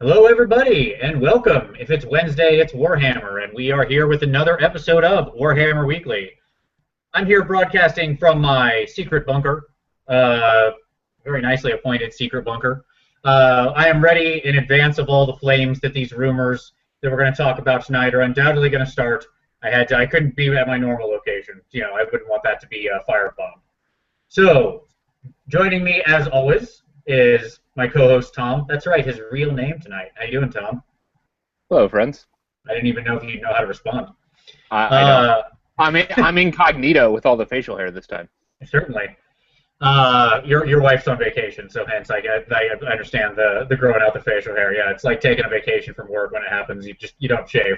Hello, everybody, and welcome. If it's Wednesday, it's Warhammer, and we are here with another episode of Warhammer Weekly. I'm here broadcasting from my secret bunker, very nicely appointed secret bunker. I am ready in advance of all the flames that these rumors that we're going to talk about tonight are undoubtedly going to start. I couldn't be at my normal location. You know, I wouldn't want that to be firebombed. So, joining me as always is my co-host Tom. That's right, his real name tonight. How you doing, Tom? Hello, friends. I didn't even know if you'd know how to respond. I don't. I'm incognito with all the facial hair this time. Certainly. Your wife's on vacation, so hence I understand the growing out the facial hair. Yeah, it's like taking a vacation from work when it happens. You don't shave.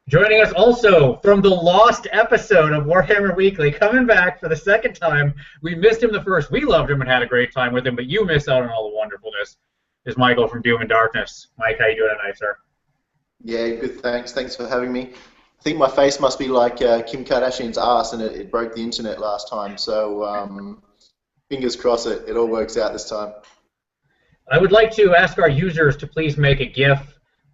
Joining us also from the lost episode of Warhammer Weekly, coming back for the second time. We missed him the first. We loved him and had a great time with him, but you missed out on all the wonderfulness. Is Michael from Doom and Darkness. Mike, how you doing tonight, sir? Yeah, good, thanks. Thanks for having me. I think my face must be like Kim Kardashian's ass, and it broke the internet last time, so fingers crossed it all works out this time. I would like to ask our users to please make a GIF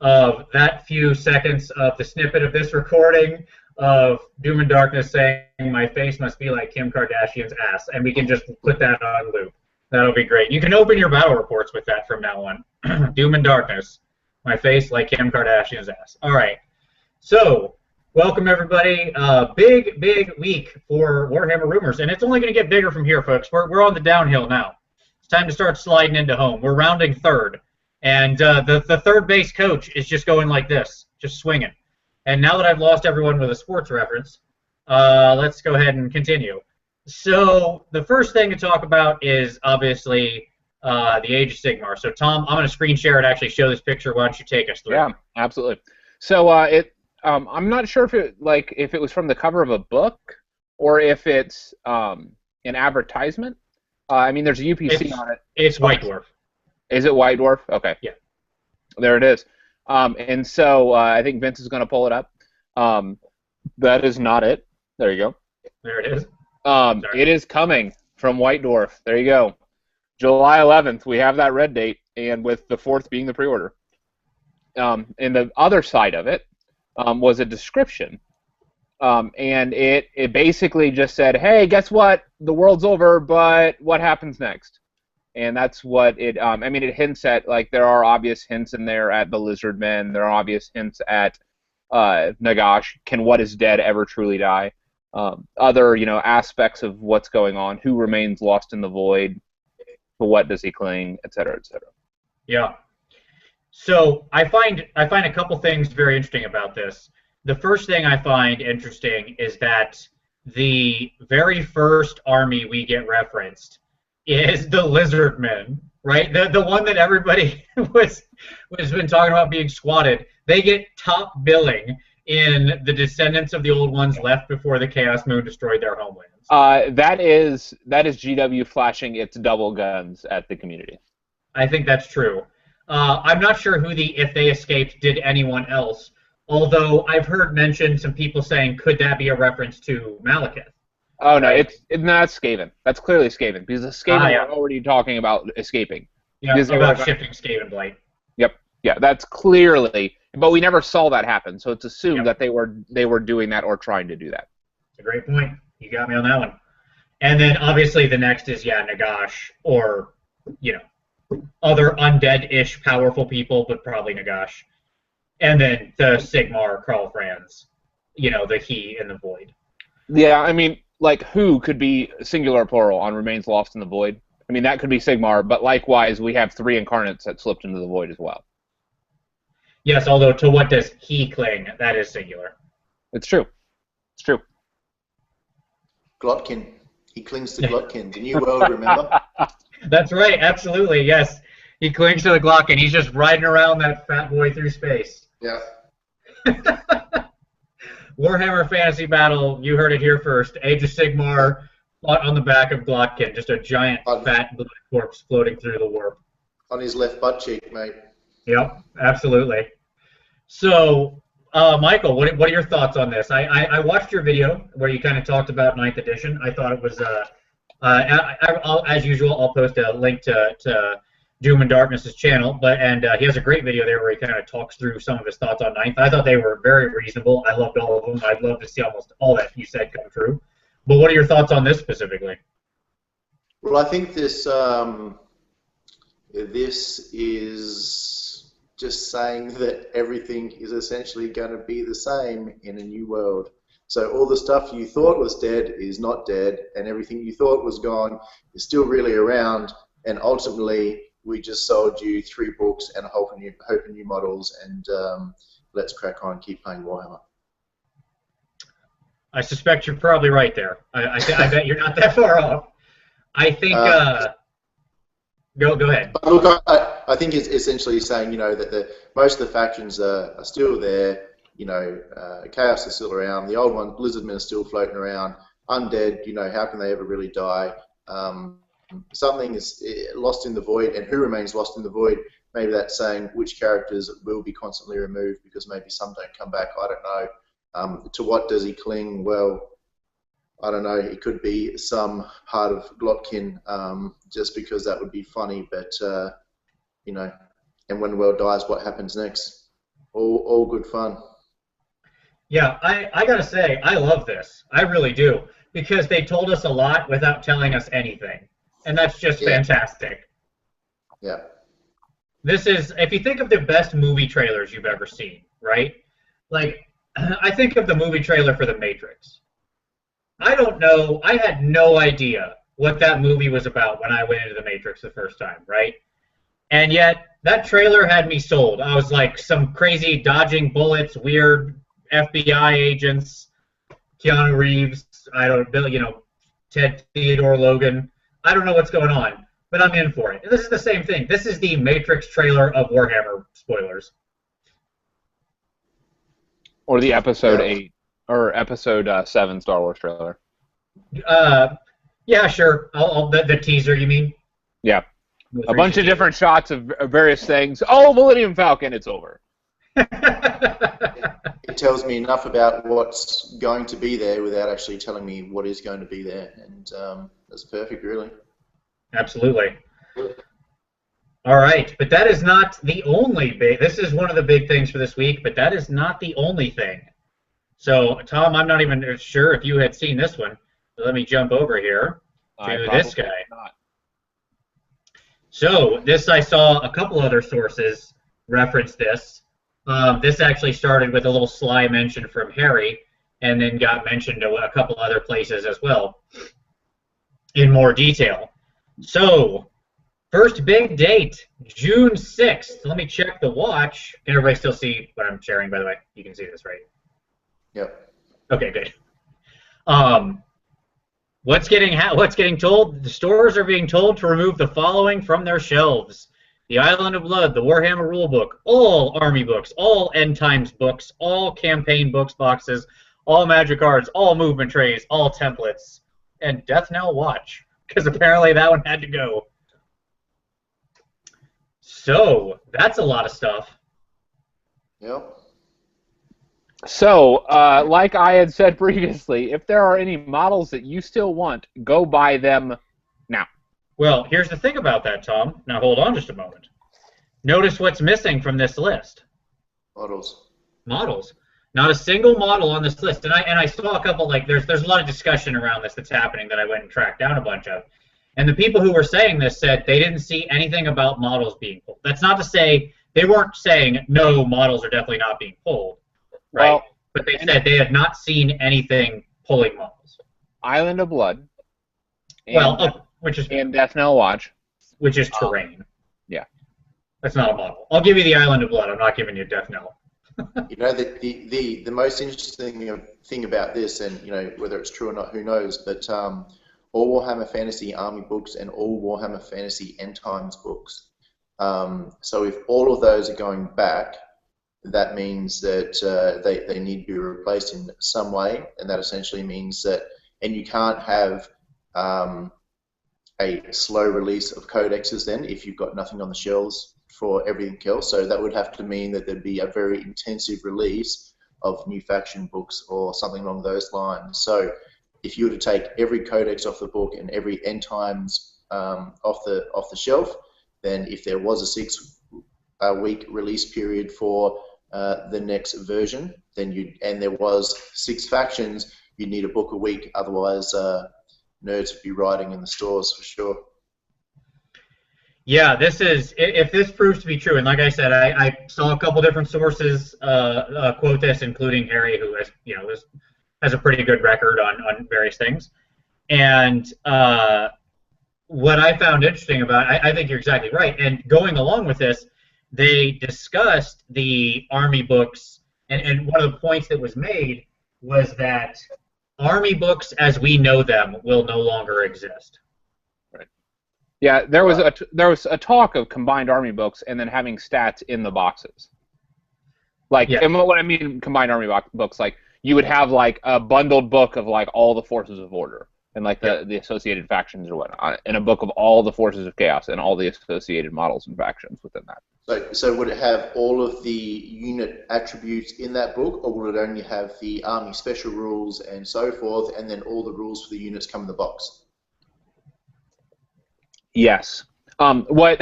of that few seconds of the snippet of this recording of Doom and Darkness saying, "My face must be like Kim Kardashian's ass," and we can just put that on loop. That'll be great. You can open your battle reports with that from now on. Doom and Darkness, my face like Kim Kardashian's ass. All right. So, welcome everybody. Big week for Warhammer rumors, and it's only going to get bigger from here, folks. We're on the downhill now. It's time to start sliding into home. We're rounding third. And the third base coach is just going like this, just swinging. And now that I've lost everyone with a sports reference, let's go ahead and continue. So the first thing to talk about is obviously the Age of Sigmar. So Tom, I'm going to screen share and actually show this picture. Why don't you take us through? Yeah, absolutely. So I'm not sure if it was from the cover of a book or if it's an advertisement. I mean, there's a UPC on it. It's White Dwarf. Is it White Dwarf? Okay. Yeah. There it is. And so I think Vince is going to pull it up. That is not it. There you go. There it is. It is coming from White Dwarf. There you go. July 11th. We have that red date, and with the 4th being the pre-order. And the other side of it was a description. And it basically just said, hey, guess what? The world's over, but what happens next? And that's what it, I mean, it hints at, like, there are obvious hints in there at the Lizard Men. There are obvious hints at Nagash. Can what is dead ever truly die? Other, aspects of what's going on. Who remains lost in the void? To what does he cling? Et cetera, et cetera. Yeah. So I find a couple things very interesting about this. The first thing I find interesting is that the very first army we get referenced is the Lizard Men, right? The one that everybody was been talking about being squatted. They get top billing in the descendants of the old ones left before the Chaos Moon destroyed their homelands. That is GW flashing its double guns at the community. I think that's true. I'm not sure who if they escaped did anyone else, although I've heard mentioned some people saying could that be a reference to Malekith? Oh, no, that's Skaven. That's clearly Skaven, because the Skaven yeah. are already talking about escaping. Yeah, about shifting Skaven Blight. Yep, yeah, that's clearly, but we never saw that happen, so it's assumed that they were doing that or trying to do that. That's a great point. You got me on that one. And then, obviously, the next is, Nagash, or, other undead-ish powerful people, but probably Nagash. And then the Sigmar, Karl Franz, the He and the Void. Yeah, I mean, like, who could be singular or plural on remains lost in the void? I mean, that could be Sigmar, but likewise, we have 3 incarnates that slipped into the void as well. Yes, although to what does he cling? That is singular. It's true. It's true. Glotkin. He clings to Glotkin. The new world, remember? That's right, absolutely, yes. He clings to the Glotkin. He's just riding around that fat boy through space. Yeah. Warhammer Fantasy Battle, you heard it here first. Age of Sigmar, fought on the back of Glotkin, just a giant fat blood corpse floating through the warp. On his left butt cheek, mate. Yep, absolutely. So, Michael, what are your thoughts on this? I watched your video where you kind of talked about 9th edition. I thought it was, as usual, I'll post a link to Doom and Darkness's channel, and he has a great video there where he kind of talks through some of his thoughts on Ninth. I thought they were very reasonable. I loved all of them. I'd love to see almost all that you said come true. But what are your thoughts on this specifically? Well, I think this is just saying that everything is essentially going to be the same in a new world. So all the stuff you thought was dead is not dead, and everything you thought was gone is still really around. And ultimately, we just sold you 3 books and a hope of new models, and let's crack on, keep playing Warhammer. I suspect you're probably right there. I bet you're not that far off. I think. Go ahead. Look, I think it's essentially saying, that most of the factions are still there. Chaos is still around. The old ones, Blizzardmen, are still floating around. Undead, how can they ever really die? Something is lost in the void, and who remains lost in the void? Maybe that's saying which characters will be constantly removed because maybe some don't come back. I don't know. To what does he cling? Well, I don't know. It could be some part of Glotkin, just because that would be funny. But and when the world dies, what happens next? All good fun. Yeah, I gotta say, I love this. I really do, because they told us a lot without telling us anything, and that's just fantastic. Yeah. This is, if you think of the best movie trailers you've ever seen, right? Like, I think of the movie trailer for The Matrix. I don't know, I had no idea what that movie was about when I went into The Matrix the first time, right? And yet, that trailer had me sold. I was like, some crazy dodging bullets, weird FBI agents, Keanu Reeves, I don't know, Ted Theodore Logan. I don't know what's going on, but I'm in for it. This is the same thing. This is the Matrix trailer of Warhammer, spoilers. Or the Episode 8, or Episode 7 Star Wars trailer. Yeah, sure. The teaser, you mean? Yeah. A bunch of different shots of various things. Oh, Millennium Falcon, it's over. It tells me enough about what's going to be there without actually telling me what is going to be there, and that's perfect, really. Absolutely. All right, but that is not the only big. This is one of the big things for this week, but that is not the only thing. So, Tom, I'm not even sure if you had seen this one. So let me jump over here to this guy. Not. So this, I saw a couple other sources reference this. This actually started with a little sly mention from Harry, and then got mentioned a couple other places as well in more detail. So, first big date, June 6th. Let me check the watch. Can everybody still see what I'm sharing, by the way? You can see this, right? Yep. Okay, good. What's getting told? The stores are being told to remove the following from their shelves: the Island of Blood, the Warhammer Rulebook, all Army books, all End Times books, all campaign books boxes, all magic cards, all movement trays, all templates, and Death Knell Watch, because apparently that one had to go. So that's a lot of stuff. Yep. So, like I had said previously, if there are any models that you still want, go buy them now. Well, here's the thing about that, Tom. Now hold on just a moment. Notice what's missing from this list. Models. Models. Not a single model on this list. And I saw a couple, like, there's a lot of discussion around this that's happening that I went and tracked down a bunch of. And the people who were saying this said they didn't see anything about models being pulled. That's not to say, they weren't saying, no, models are definitely not being pulled, right? Well, but they said they had not seen anything pulling models. Island of Blood. And, and Death Knell Watch. Which is terrain. Yeah. That's not a model. I'll give you the Island of Blood. I'm not giving you Death Knell. The most interesting thing about this, and whether it's true or not, who knows, but all Warhammer Fantasy Army books and all Warhammer Fantasy End Times books. So if all of those are going back, that means that they need to be replaced in some way, and that essentially means that, and you can't have a slow release of codexes then if you've got nothing on the shelves for everything else. So that would have to mean that there'd be a very intensive release of new faction books or something along those lines. So if you were to take every codex off the book and every End Times off the shelf, then if there was a 6-week release period for the next version, then and there was 6 factions, you'd need a book a week. Otherwise, nerds would be rioting in the stores for sure. Yeah, if this proves to be true, and like I said, I saw a couple different sources quote this, including Harry, who has a pretty good record on various things. And what I found interesting about it, I think you're exactly right. And going along with this, they discussed the army books, and one of the points that was made was that army books as we know them will no longer exist. Yeah, there was a talk of combined army books and then having stats in the boxes. Like, yeah. And what I mean combined army books, like you would have like a bundled book of like all the forces of order and like the associated factions or whatnot, and a book of all the forces of chaos and all the associated models and factions within that. So would it have all of the unit attributes in that book, or would it only have the army special rules and so forth, and then all the rules for the units come in the box? Yes. What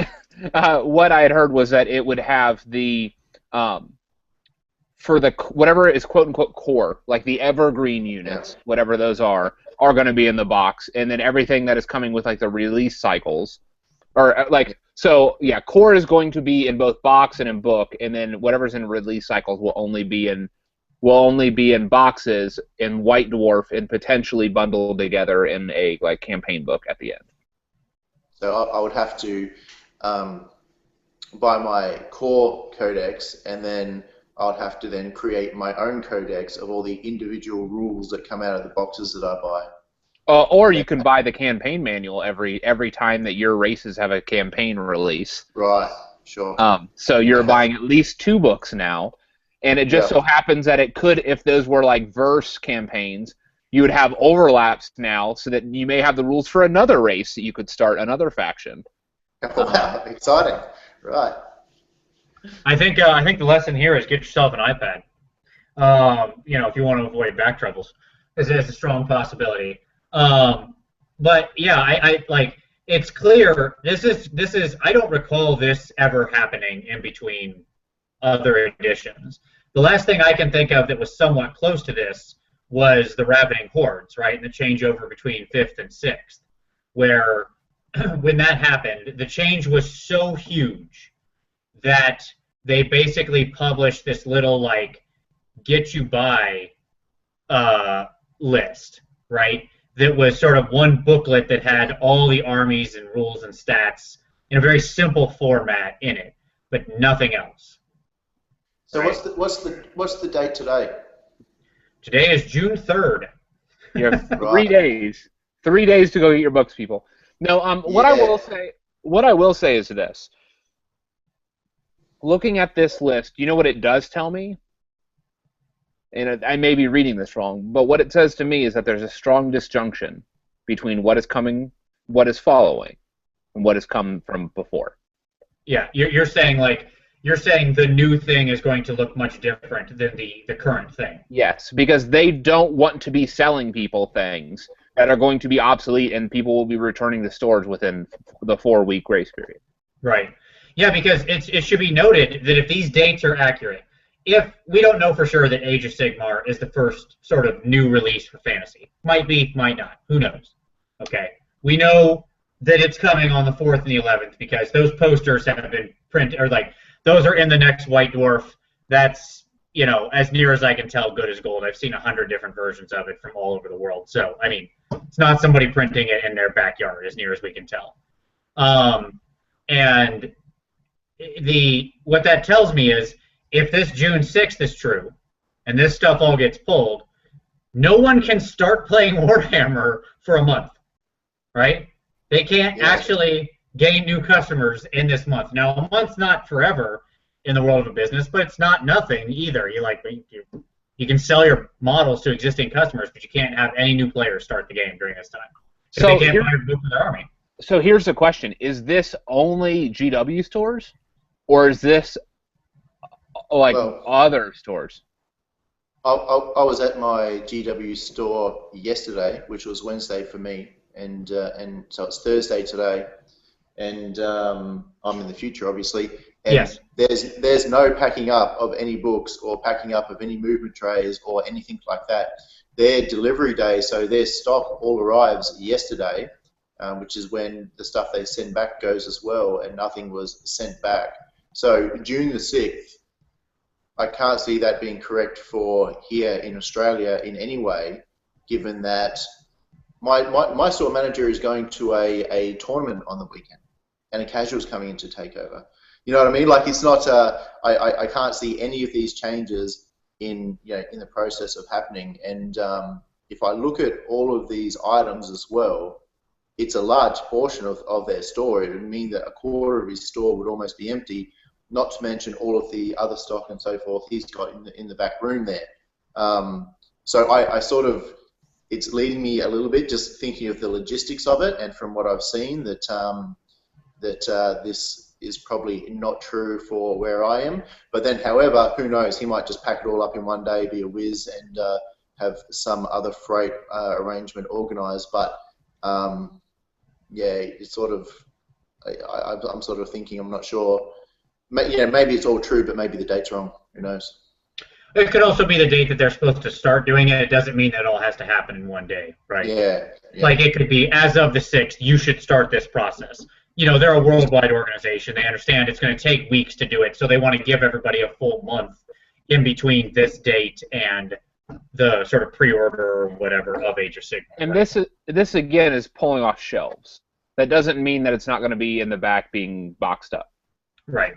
I had heard was that it would have the for the whatever is quote unquote core, like the evergreen units, whatever those are going to be in the box, and then everything that is coming with like the release cycles, or like so yeah, core is going to be in both box and in book, and then whatever's in release cycles will only be in boxes in White Dwarf and potentially bundled together in a like campaign book at the end. So I would have to buy my core codex, and then I would have to then create my own codex of all the individual rules that come out of the boxes that I buy. Or you can buy the campaign manual every time that your races have a campaign release. Right, sure. So you're buying at least 2 books now, and it just so happens that it could, if those were like verse campaigns, you would have overlaps now, so that you may have the rules for another race that you could start another faction. Oh, wow, exciting! Right. I think the lesson here is get yourself an iPad. If you want to avoid back troubles, this is a strong possibility. But yeah, I like it's clear. This is. I don't recall this ever happening in between other editions. The last thing I can think of that was somewhat close to this was the Ravening Hordes, right, and the changeover between 5th and 6th, where when that happened, the change was so huge that they basically published this little, like, get you by list, right, that was sort of one booklet that had all the armies and rules and stats in a very simple format in it, but nothing else. So right? what's the date today? Today is June 3rd. You have 3 days. 3 days to go get your books, people. No, what I will say is this. Looking at this list, you know what it does tell me? And I may be reading this wrong, but what it says to me is that there's a strong disjunction between what is coming, what is following, and what has come from before. Yeah, you're saying like the new thing is going to look much different than the current thing. Yes, because they don't want to be selling people things that are going to be obsolete and people will be returning to stores within the 4-week grace period. Right. Yeah, because it should be noted that if these dates are accurate, if we don't know for sure that Age of Sigmar is the first sort of new release for fantasy. Might be, might not. Who knows? Okay. We know that it's coming on the 4th and the 11th because those posters have been printed, or like, those are in the next White Dwarf. That's, as near as I can tell, good as gold. I've seen 100 different versions of it from all over the world. So, I mean, it's not somebody printing it in their backyard, as near as we can tell. And what that tells me is, if this June 6th is true, and this stuff all gets pulled, no one can start playing Warhammer for a month, right? They can't actually gain new customers in this month. Now, a month's not forever in the world of business, but it's not nothing either. You can sell your models to existing customers, but you can't have any new players start the game during this time. So they can't buy a book for their army. So here's the question: is this only GW stores, or is this like other stores? I was at my GW store yesterday, which was Wednesday for me, and so it's Thursday today. and I'm in the future, obviously. And Yes. there's no packing up of any books or packing up of any movement trays or anything like that. Their delivery day, so their stock all arrives yesterday, which is when the stuff they send back goes as well, and nothing was sent back. So June the 6th, I can't see that being correct for here in Australia in any way, given that my store manager is going to a tournament on the weekend, and a casual's coming in to take over. You know what I mean? Like, it's not. I can't see any of these changes in in the process of happening. And if I look at all of these items as well, it's a large portion of their store. It would mean that a quarter of his store would almost be empty. Not to mention all of the other stock and so forth he's got in the back room there. So I sort of, it's leading me a little bit just thinking of the logistics of it, and from what I've seen that this is probably not true for where I am. But then, however, who knows? He might just pack it all up in one day, be a whiz, and have some other freight arrangement organised. But yeah, it's sort of, I'm sort of thinking, I'm not sure. Maybe it's all true, but maybe the date's wrong. Who knows? It could also be the date that they're supposed to start doing it. It doesn't mean that it all has to happen in one day, right? Yeah. Like, it could be, as of the 6th, you should start this process. They're a worldwide organization. They understand it's going to take weeks to do it, so they want to give everybody a full month in between this date and the sort of pre-order or whatever of Age of Sigmar. And right? this again is pulling off shelves. That doesn't mean that it's not going to be in the back being boxed up. Right.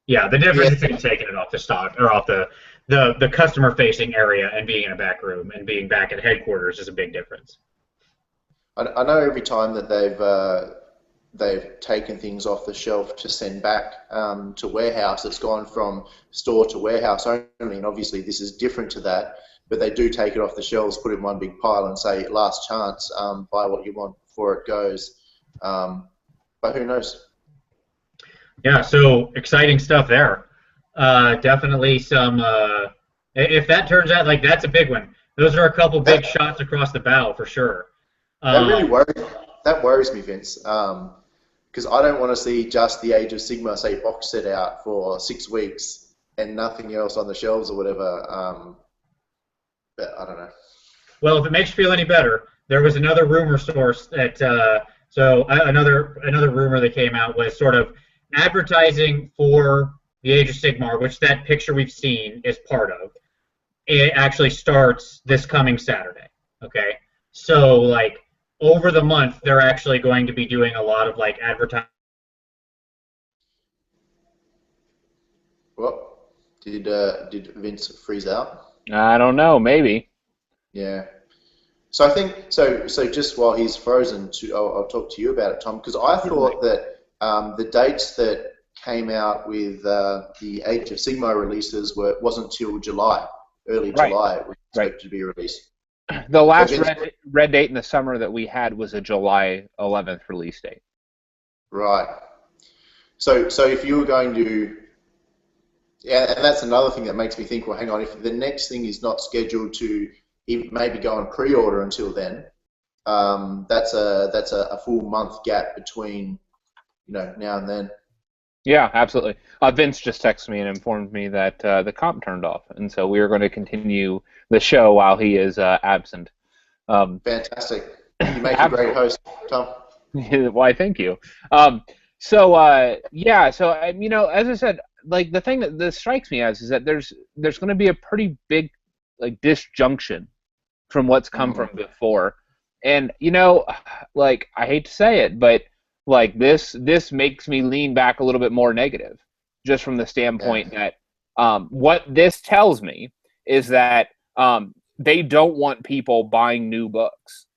Yeah, the difference between taking it off the stock or off the customer-facing area and being in a back room and being back at headquarters is a big difference. I know every time that they've taken things off the shelf to send back to warehouse, it's gone from store to warehouse only, and obviously this is different to that, but they do take it off the shelves, put it in one big pile and say, last chance, buy what you want before it goes. But who knows? Yeah, so exciting stuff there. Definitely some, if that turns out, like, that's a big one. Those are a couple big shots across the bow for sure. That worries me, Vince, because I don't want to see just the Age of Sigmar, say, box set out for 6 weeks and nothing else on the shelves or whatever. But I don't know. Well, if it makes you feel any better, there was another rumor source that, another rumor that came out was sort of advertising for the Age of Sigmar, which that picture we've seen is part of. It actually starts this coming Saturday, okay? So, like, over the month, they're actually going to be doing a lot of, like, advertising. Well, did Vince freeze out? I don't know, maybe. Yeah. So I think, so just while he's frozen, I'll talk to you about it, Tom, because I thought that the dates that came out with the Age of Sigmar releases wasn't till July, early July it was expected to be released. The last red date in the summer that we had was a July 11th release date. Right. So if you were going to, yeah, and that's another thing that makes me think, well, hang on, if the next thing is not scheduled to maybe go on pre-order until then, that's a full month gap between now and then. Yeah, absolutely. Vince just texted me and informed me that the comp turned off, and so we are going to continue the show while he is absent. Fantastic. You make a great host, Tom. Why, thank you. So as I said, like, the thing that this strikes me as is that there's going to be a pretty big, like, disjunction from what's come from before, and like, I hate to say it, but like, this makes me lean back a little bit more negative, just from the standpoint that what this tells me is that they don't want people buying new books.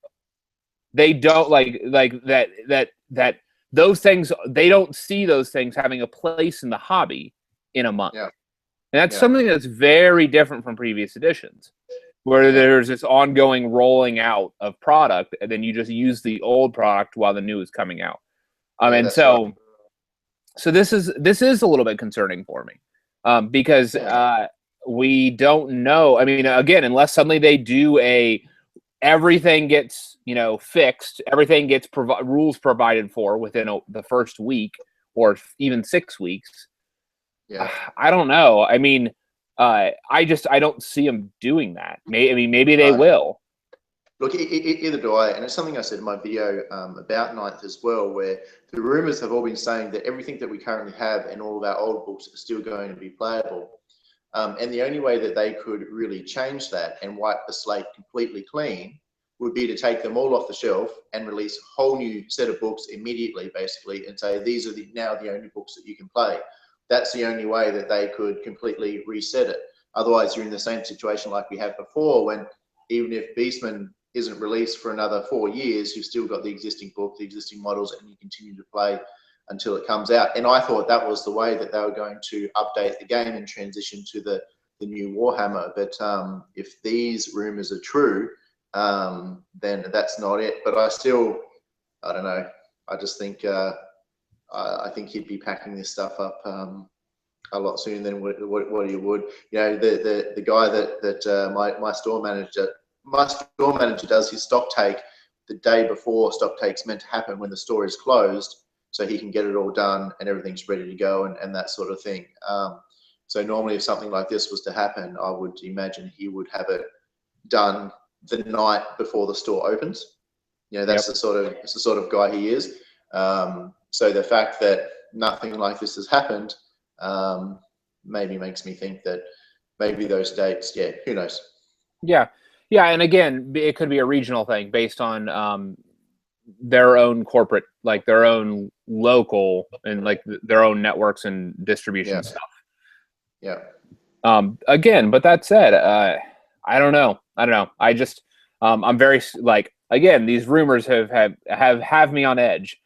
They don't like that those things. They don't see those things having a place in the hobby in a month, and that's something that's very different from previous editions, where there's this ongoing rolling out of product, and then you just use the old product while the new is coming out. And so this is a little bit concerning for me, because we don't know. I mean, again, unless suddenly they do everything gets fixed. Everything gets rules provided for within the first week or even 6 weeks. Yeah. I don't know. I mean, I don't see them doing that. Maybe they will. Look, either do I, and it's something I said in my video about Ninth as well, where the rumors have all been saying that everything that we currently have and all of our old books are still going to be playable. And the only way that they could really change that and wipe the slate completely clean would be to take them all off the shelf and release a whole new set of books immediately, basically, and say, these are now the only books that you can play. That's the only way that they could completely reset it. Otherwise, you're in the same situation like we had before, when even if Beastman isn't released for another 4 years, you've still got the existing book, the existing models, and you continue to play until it comes out. And I thought that was the way that they were going to update the game and transition to the new Warhammer. But if these rumors are true, then that's not it. But I don't know. I just think I think he'd be packing this stuff up a lot sooner than what he would. The guy that my store manager does his stock take the day before stock take's meant to happen, when the store is closed, so he can get it all done and everything's ready to go and that sort of thing. So normally, if something like this was to happen, I would imagine he would have it done the night before the store opens. That's the sort of guy he is. So the fact that nothing like this has happened maybe makes me think that maybe those dates, who knows? Yeah, and again, it could be a regional thing based on their own corporate, like their own local and like their own networks and distribution stuff. Yeah. Again, but that said, I don't know. I just I'm very again, these rumors have me on edge.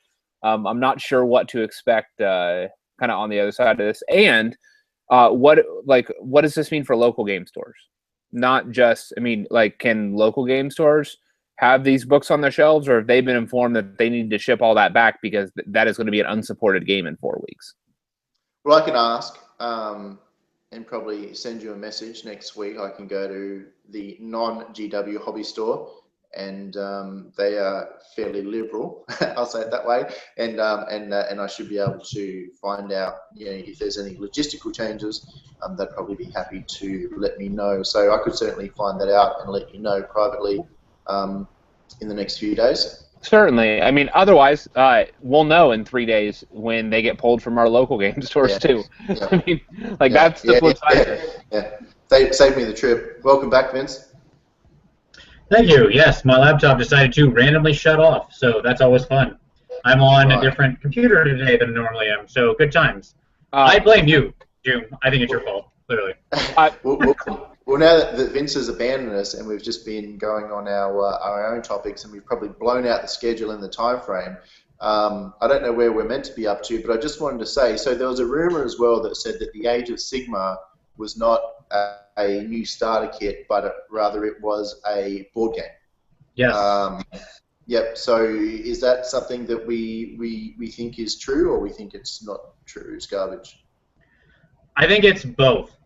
I'm not sure what to expect kind of on the other side of this. And what does this mean for local game stores? Not just, can local game stores have these books on their shelves, or have they been informed that they need to ship all that back because that is going to be an unsupported game in 4 weeks? Well, I can ask and probably send you a message next week. I can go to the non-GW hobby store, and they are fairly liberal. I'll say it that way, and I should be able to find out, if there's any logistical changes. They'd probably be happy to let me know. So I could certainly find that out and let you know privately in the next few days. Certainly. Otherwise, we'll know in 3 days when they get pulled from our local game stores too. Yeah. That's the flip side. Yeah. Save me the trip. Welcome back, Vince. Thank you. Yes, my laptop decided to randomly shut off, so that's always fun. I'm on a different computer today than I normally am, so good times. I blame you, June. I think it's your fault, clearly. Well, now that Vince has abandoned us and we've just been going on our own topics, and we've probably blown out the schedule and the time frame, I don't know where we're meant to be up to, but I just wanted to say, so there was a rumor as well that said that the Age of Sigmar was not a new starter kit, but rather it was a board game. Yes. Yep. So is that something that we think is true, or we think it's not true? It's garbage. I think it's both.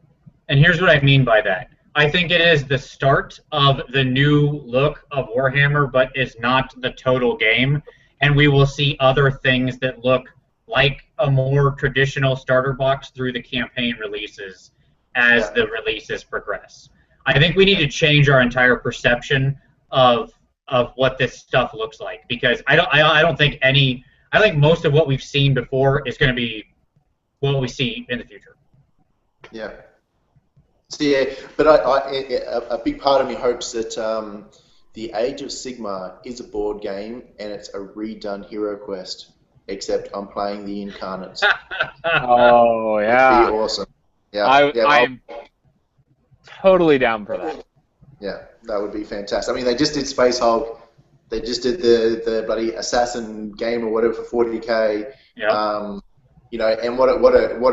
And here's what I mean by that. I think it is the start of the new look of Warhammer, but is not the total game. And we will see other things that look like a more traditional starter box through the campaign releases as the releases progress. I think we need to change our entire perception of what this stuff looks like, because I think most of what we've seen before is going to be what we see in the future. Yeah. So but a big part of me hopes that the Age of Sigmar is a board game and it's a redone Hero Quest, except I'm playing the Incarnates. Oh yeah, it'd be awesome. Yeah, I'm totally down for that. Yeah, that would be fantastic. They just did Space Hulk. They just did the bloody Assassin game or whatever for 40K. Yeah. And what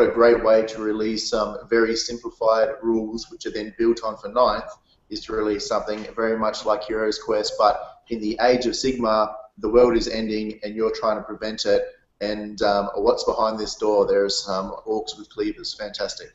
a great way to release some very simplified rules, which are then built on for Ninth, is to release something very much like Heroes Quest, but in the Age of Sigmar, the world is ending and you're trying to prevent it. And what's behind this door? There's orcs with cleavers. Fantastic.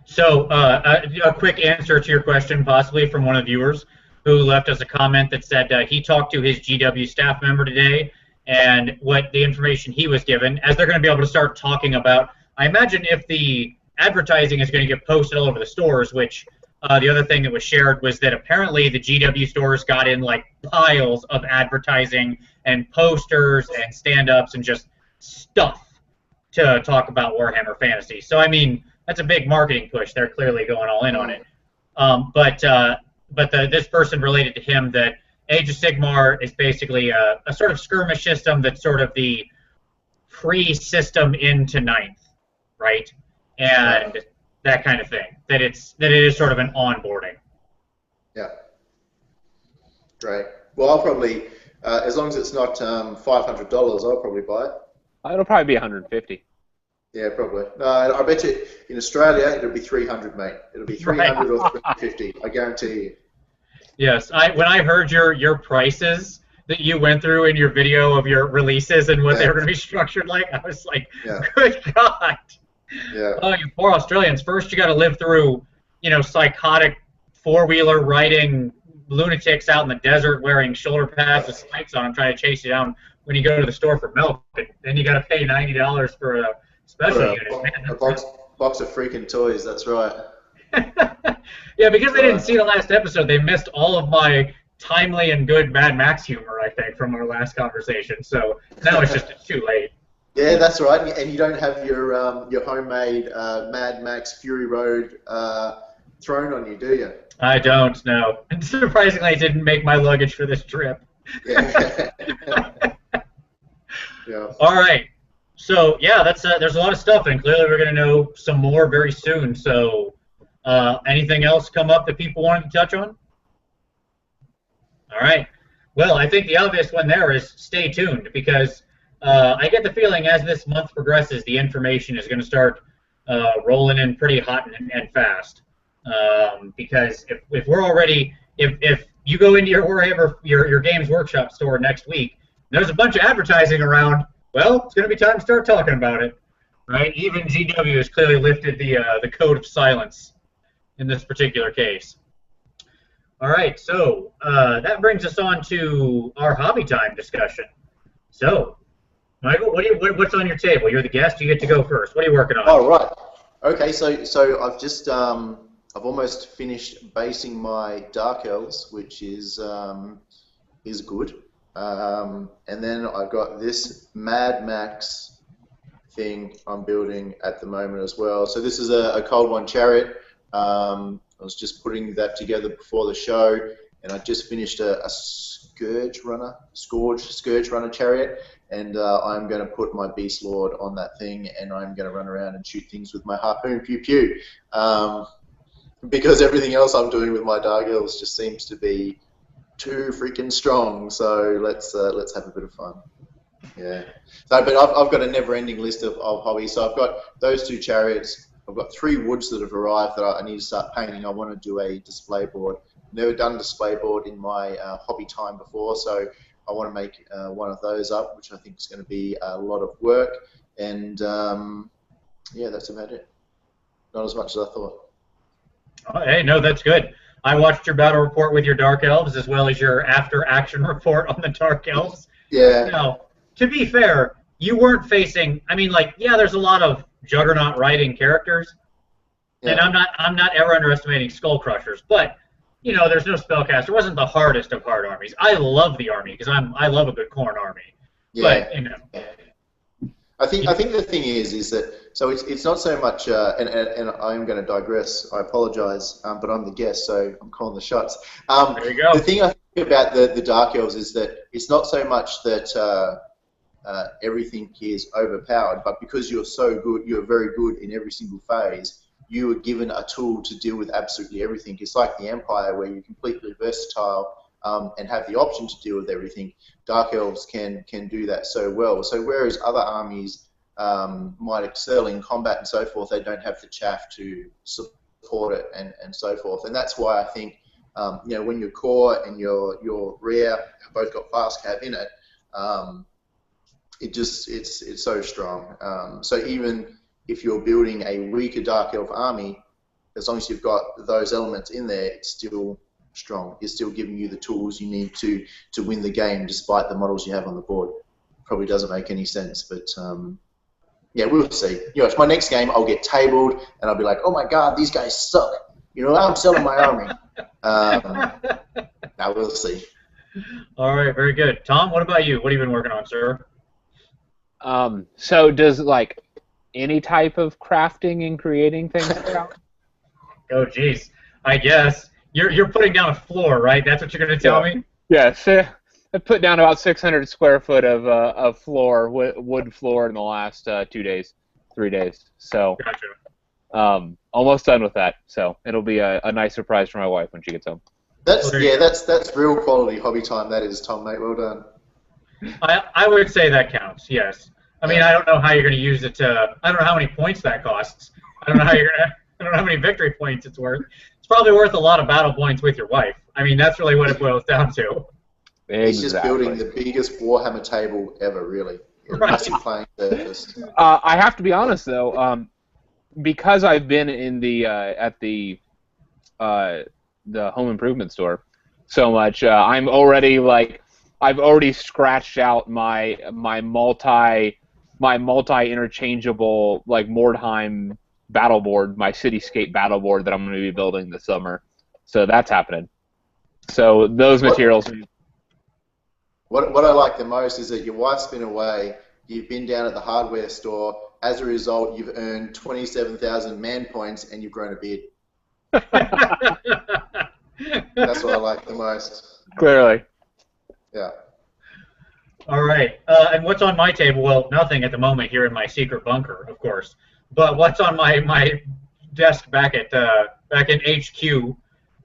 So a quick answer to your question, possibly from one of the viewers. who left us a comment that said he talked to his GW staff member today, and what the information he was given, as they're going to be able to start talking about. I imagine if the advertising is going to get posted all over the stores, which the other thing that was shared was that apparently the GW stores got in like piles of advertising and posters and stand-ups and just stuff to talk about Warhammer Fantasy. So I mean, that's a big marketing push. They're clearly going all in on it. But this person related to him that Age of Sigmar is basically a sort of skirmish system that's sort of the pre-system into ninth, right? And that kind of thing. That it is sort of an onboarding. Yeah. Great. Well, I'll probably, as long as it's not $500, I'll probably buy it. It'll probably be 150. Yeah, probably. No, I bet you in Australia it'll be 300, mate. It'll be 300 or 350. I guarantee you. Yes, when I heard your prices that you went through in your video of your releases and what they were going to be structured like, I was like, good God. Yeah. Oh, you poor Australians. First, you got to live through, psychotic four-wheeler riding lunatics out in the desert wearing shoulder pads with spikes on them trying to chase you down when you go to the store for milk. And then you got to pay $90 for a special unit. A box of freaking toys, that's right. Yeah, because they didn't see the last episode, they missed all of my timely and good Mad Max humor, I think, from our last conversation. So now it's too late. Yeah, that's right. And you don't have your homemade Mad Max Fury Road thrown on you, do you? I don't, no. And surprisingly, I didn't make my luggage for this trip. Yeah. Yeah. All right. So, yeah, there's a lot of stuff, and clearly we're going to know some more very soon. So, anything else come up that people wanted to touch on? All right. Well, I think the obvious one there is stay tuned, because I get the feeling as this month progresses, the information is going to start rolling in pretty hot and fast. Because if we're already, if you go into your Warhammer, your Games Workshop store next week, there's a bunch of advertising around, well, it's going to be time to start talking about it, right? Even GW has clearly lifted the code of silence in this particular case. All right, so that brings us on to our hobby time discussion. So, Michael, what's on your table? You're the guest. You get to go first. What are you working on? Oh, right. Okay, so I've just I've almost finished basing my Dark Elves, which is good. And then I've got this Mad Max thing I'm building at the moment as well. So this is a Cold One chariot. I was just putting that together before the show, and I just finished a Scourge Runner chariot, and I'm going to put my Beast Lord on that thing, and I'm going to run around and shoot things with my harpoon pew pew. Because everything else I'm doing with my Dark Elves just seems to be too freaking strong. So let's have a bit of fun. Yeah. So, but I've got a never-ending list of hobbies. So I've got those two chariots. I've got 3 woods that have arrived that I need to start painting. I want to do a display board. Never done a display board in my hobby time before, so I want to make one of those up, which I think is going to be a lot of work. And yeah, that's about it. Not as much as I thought. Oh, hey, no, that's good. I watched your battle report with your Dark Elves as well as your after-action report on the Dark Elves. Yeah. Now, to be fair, you weren't facing. I mean, like, yeah, there's a lot of Juggernaut riding characters, and I'm not ever underestimating Skull Crushers, but there's no spellcaster. It wasn't the hardest of hard armies. I love the army because I love a good Khorne army. Yeah. But I think the thing is that so it's not so much and I'm going to digress. I apologise, but I'm the guest, so I'm calling the shots. There you go. The thing I think about the Dark Elves is that it's not so much that everything is overpowered, but because you're so good, you're very good in every single phase. You are given a tool to deal with absolutely everything. It's like the Empire, where you're completely versatile and have the option to deal with everything. Dark Elves can do that so well. So whereas other armies might excel in combat and so forth, they don't have the chaff to support it and so forth. And that's why I think when your core and your rear have both got fast cav in it, it's so strong. So even if you're building a weaker Dark Elf army, as long as you've got those elements in there, it's still strong. It's still giving you the tools you need to win the game, despite the models you have on the board. Probably doesn't make any sense, but yeah, we'll see. You know, my next game, I'll get tabled, and I'll be like, oh my god, these guys suck. You know, I'm selling my army. Now we'll see. All right, very good. Tom, what about you? What have you been working on, sir? So does like any type of crafting and creating things count? Oh, geez. I guess you're putting down a floor, right? That's what you're going to tell me? Yes. I put down about 600 square foot of floor, wood floor in the last 3 days. So, gotcha. Almost done with that. So it'll be a nice surprise for my wife when she gets home. That's real quality hobby time. That is, Tom, mate. Well done. I would say that counts. Yes. I mean, I don't know how you're going to use it to. I don't know how many points that costs. I don't know how you're going to. I don't know how many victory points it's worth. It's probably worth a lot of battle points with your wife. I mean, that's really what it boils down to. Exactly. He's just building the biggest Warhammer table ever, really. Right. Massive playing surface. I have to be honest though, because I've been in at the home improvement store so much, I'm already like I've already scratched out my multi interchangeable like Mordheim battle board, my cityscape battle board that I'm going to be building this summer. So that's happening. So those materials. What I like the most is that your wife's been away, you've been down at the hardware store, as a result you've earned 27,000 man points and you've grown a beard. That's what I like the most. Clearly. Yeah. All right. And what's on my table? Well, nothing at the moment here in my secret bunker, of course. But what's on my desk back in HQ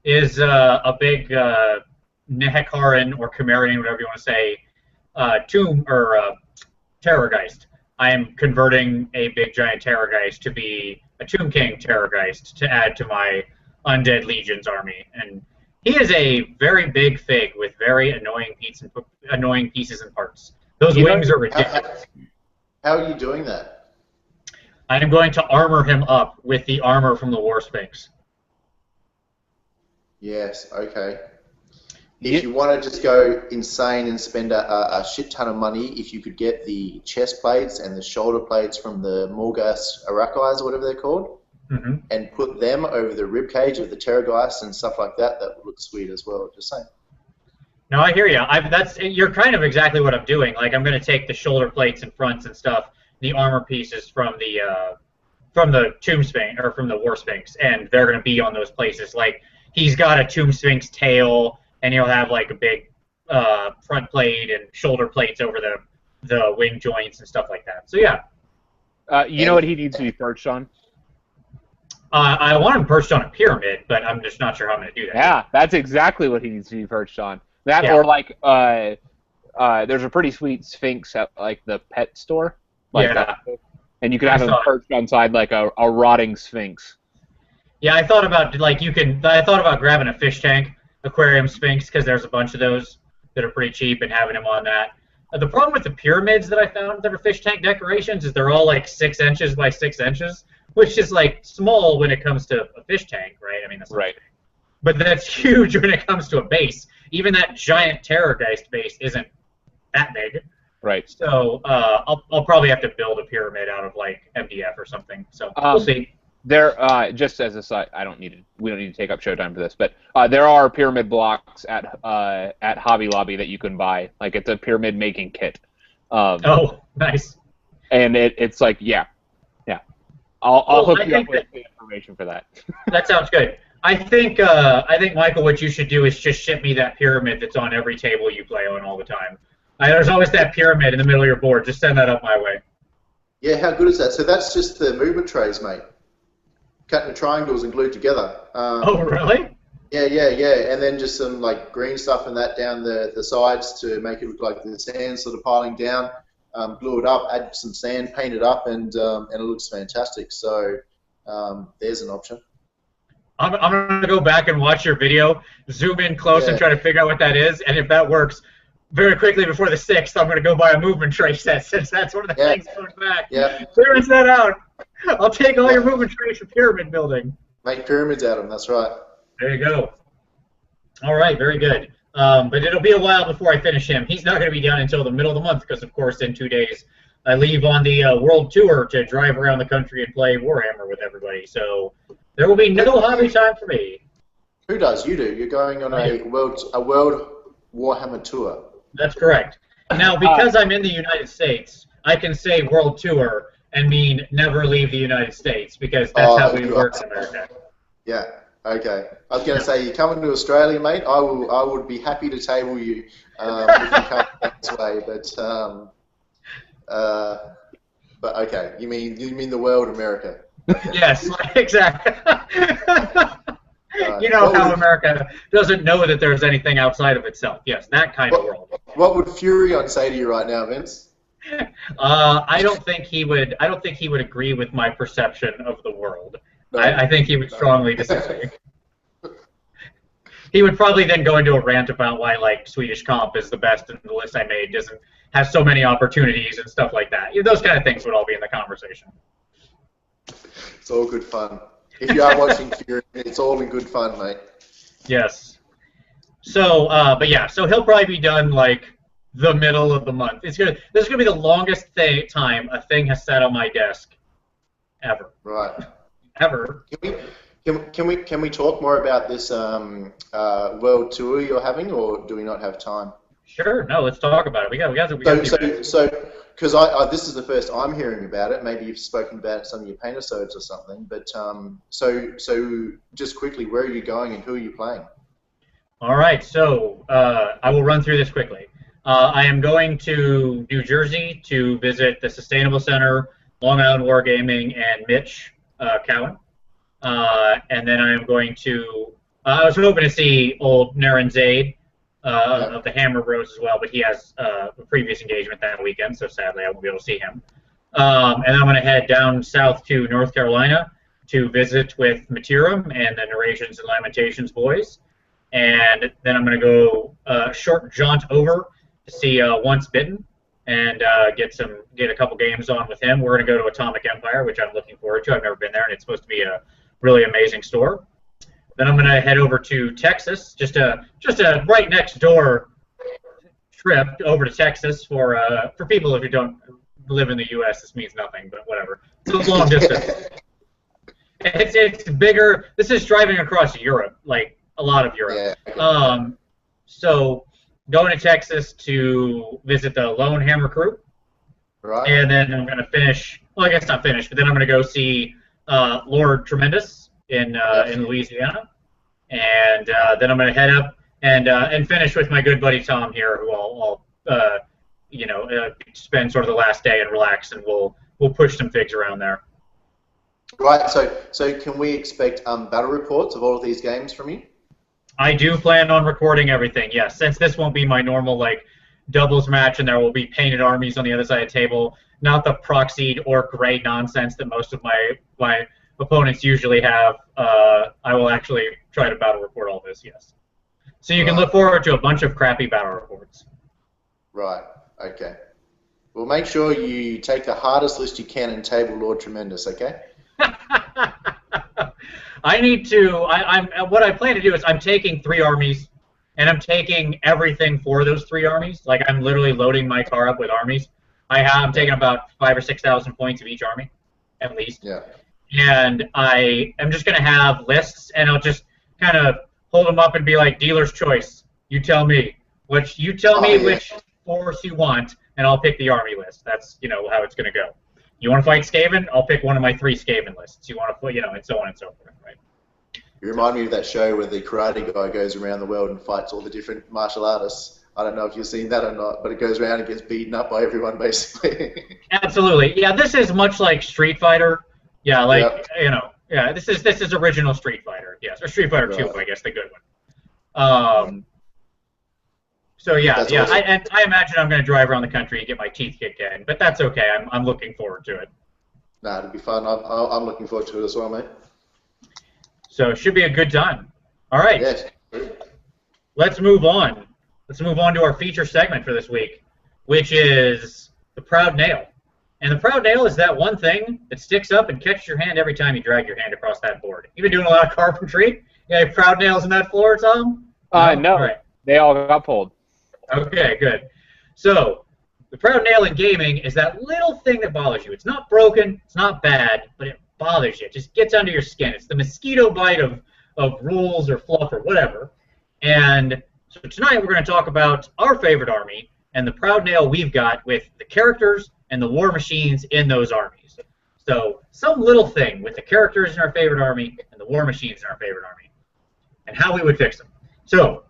is a big Nehekaran or Chimerian, whatever you want to say, tomb or Terrorgeist. I am converting a big giant Terrorgeist to be a Tomb King Terrorgeist to add to my Undead Legions army, and he is a very big fig with very annoying pieces and parts. Those wings are ridiculous. How are you doing that? I am going to armor him up with the armor from the War Sphinx. Yes, okay. If you want to just go insane and spend a shit ton of money, if you could get the chest plates and the shoulder plates from the Morghast Arakais or whatever they're called, and put them over the ribcage of the Terrorgeist and stuff like that, that would look sweet as well, just saying. No, I hear you. You're kind of exactly what I'm doing. Like, I'm going to take the shoulder plates and fronts and stuff, the armor pieces from the Tomb Sphinx or from the War Sphinx, and they're going to be on those places. Like, he's got a Tomb Sphinx tail, and he'll have like a big front plate and shoulder plates over the wing joints and stuff like that. So yeah. You know what he needs to be perched on? I want him perched on a pyramid, but I'm just not sure how I'm going to do that. Yeah, that's exactly what he needs to be perched on. That or like there's a pretty sweet Sphinx at like the pet store. Like that. And you could have him perched on side like a rotting Sphinx. Yeah, I thought about grabbing a fish tank aquarium Sphinx because there's a bunch of those that are pretty cheap and having him on that. The problem with the pyramids that I found that are fish tank decorations is they're all like 6 inches by 6 inches, which is like small when it comes to a fish tank, right? I mean, that's right. But that's huge when it comes to a base. Even that giant Terrorgeist base isn't that big. Right. So I'll probably have to build a pyramid out of like MDF or something. So we'll see. There, just as a side, we don't need to take up showtime for this, but there are pyramid blocks at Hobby Lobby that you can buy. Like, it's a pyramid making kit. Oh, nice. And it's like, yeah. I'll hook you up with the information for that. That sounds good. I think Michael, what you should do is just ship me that pyramid that's on every table you play on all the time. There's always that pyramid in the middle of your board. Just send that up my way. Yeah, how good is that? So that's just the movement trays, mate. Cut into triangles and glued together. Oh, really? Yeah. And then just some like green stuff and that down the sides to make it look like the sand sort of piling down. Glue it up, add some sand, paint it up, and it looks fantastic. So there's an option. I'm going to go back and watch your video, zoom in close and try to figure out what that is, and if that works, very quickly before the 6th, I'm going to go buy a movement tray set, since that's one of the things going back. Yeah. Clearance that out. I'll take all your movement trays for pyramid building. Make pyramids out of them, that's right. There you go. All right, very good. But it'll be a while before I finish him. He's not going to be done until the middle of the month because, of course, in 2 days I leave on the world tour to drive around the country and play Warhammer with everybody. So there will be no hobby time for me. Who does? You do. You're going on a world Warhammer tour. That's correct. Now, because I'm in the United States, I can say world tour and mean never leave the United States because that's how we work in America. Yeah. Okay. I was going to say, you're coming to Australia, mate. I would be happy to table you if you come this way. But okay. You mean the world, America? Okay. Yes, exactly. You know how America doesn't know that there's anything outside of itself. Yes, that kind of world. What would Furion say to you right now, Vince? I don't think he would agree with my perception of the world. No. I think he would strongly disagree. He would probably then go into a rant about why like Swedish comp is the best and the list I made doesn't have so many opportunities and stuff like that. Those kind of things would all be in the conversation. It's all good fun. If you are watching Fury, it's all in good fun, mate. Yes. So, but yeah, so he'll probably be done like the middle of the month. This is gonna be the longest time a thing has sat on my desk ever. Right. Ever. Can we talk more about this world tour you're having, or do we not have time? Sure. No, let's talk about it. We got So, because this is the first I'm hearing about it. Maybe you've spoken about it in some of your paint-a-sodes or something. But so just quickly, where are you going and who are you playing? All right. So I will run through this quickly. I am going to New Jersey to visit the Sustainable Center, Long Island Wargaming, and Mitch Cowan. And then I am going to. I was hoping to see old Naren Zaid. Of the Hammer Bros as well, but he has a previous engagement that weekend, so sadly I won't be able to see him. And I'm going to head down south to North Carolina to visit with Matiram and the Narrations and Lamentations boys. And then I'm going to go short jaunt over to see Once Bitten and get a couple games on with him. We're going to go to Atomic Empire, which I'm looking forward to. I've never been there, and it's supposed to be a really amazing store. Then I'm going to head over to Texas, just a right next door trip over to Texas for people who don't live in the U.S. This means nothing, but whatever. It's a long distance. It's bigger. This is driving across Europe, like a lot of Europe. Yeah. So going to Texas to visit the Lone Hammer crew. Right. And then I'm going to finish. Well, I guess not finish, but then I'm going to go see Lord Tremendous in Louisiana, and then I'm going to head up and finish with my good buddy Tom here, who I'll spend sort of the last day and relax, and we'll push some figs around there. Right. So can we expect battle reports of all of these games from you? I do plan on recording everything. Yes, since this won't be my normal like doubles match, and there will be painted armies on the other side of the table, not the proxied or gray nonsense that most of my opponents usually have. I will actually try to battle report all this, yes. So you can look forward to a bunch of crappy battle reports. Right, okay. Well, make sure you take the hardest list you can and table Lord Tremendous, okay? I need to, what I plan to do is I'm taking 3 armies, and I'm taking everything for those 3 armies. Like, I'm literally loading my car up with armies. I'm taking about 5,000 or 6,000 points of each army, at least. Yeah. And I am just going to have lists, and I'll just kind of hold them up and be like, dealer's choice. You tell me which force you want, and I'll pick the army list. That's how it's going to go. You want to fight Skaven? I'll pick one of my 3 Skaven lists. You want to, and so on and so forth, right? You remind me of that show where the karate guy goes around the world and fights all the different martial artists. I don't know if you've seen that or not, but it goes around and gets beaten up by everyone, basically. Absolutely. Yeah, this is much like Street Fighter. Yeah, like, yeah, this is original Street Fighter, yes, or Street Fighter 2, I guess, the good one. So yeah, awesome. I imagine I'm going to drive around the country and get my teeth kicked in, but that's okay. I'm looking forward to it. Nah, it'll be fun. I'm looking forward to it as well, mate. So it should be a good time. All right. Yes. Let's move on. Let's move on to our feature segment for this week, which is the Proud Nail. And the Proud Nail is that one thing that sticks up and catches your hand every time you drag your hand across that board. You've been doing a lot of carpentry. You have proud nails in that floor, Tom? No, All right. they all got pulled. Okay, good. So, the proud nail in gaming is that little thing that bothers you. It's not broken, it's not bad, but it bothers you. It just gets under your skin. It's the mosquito bite of rules or fluff or whatever. And so tonight we're going to talk about our favorite army and the proud nail we've got with the characters and the war machines in those armies. So, some little thing with the characters in our favorite army and the war machines in our favorite army, and how we would fix them. So,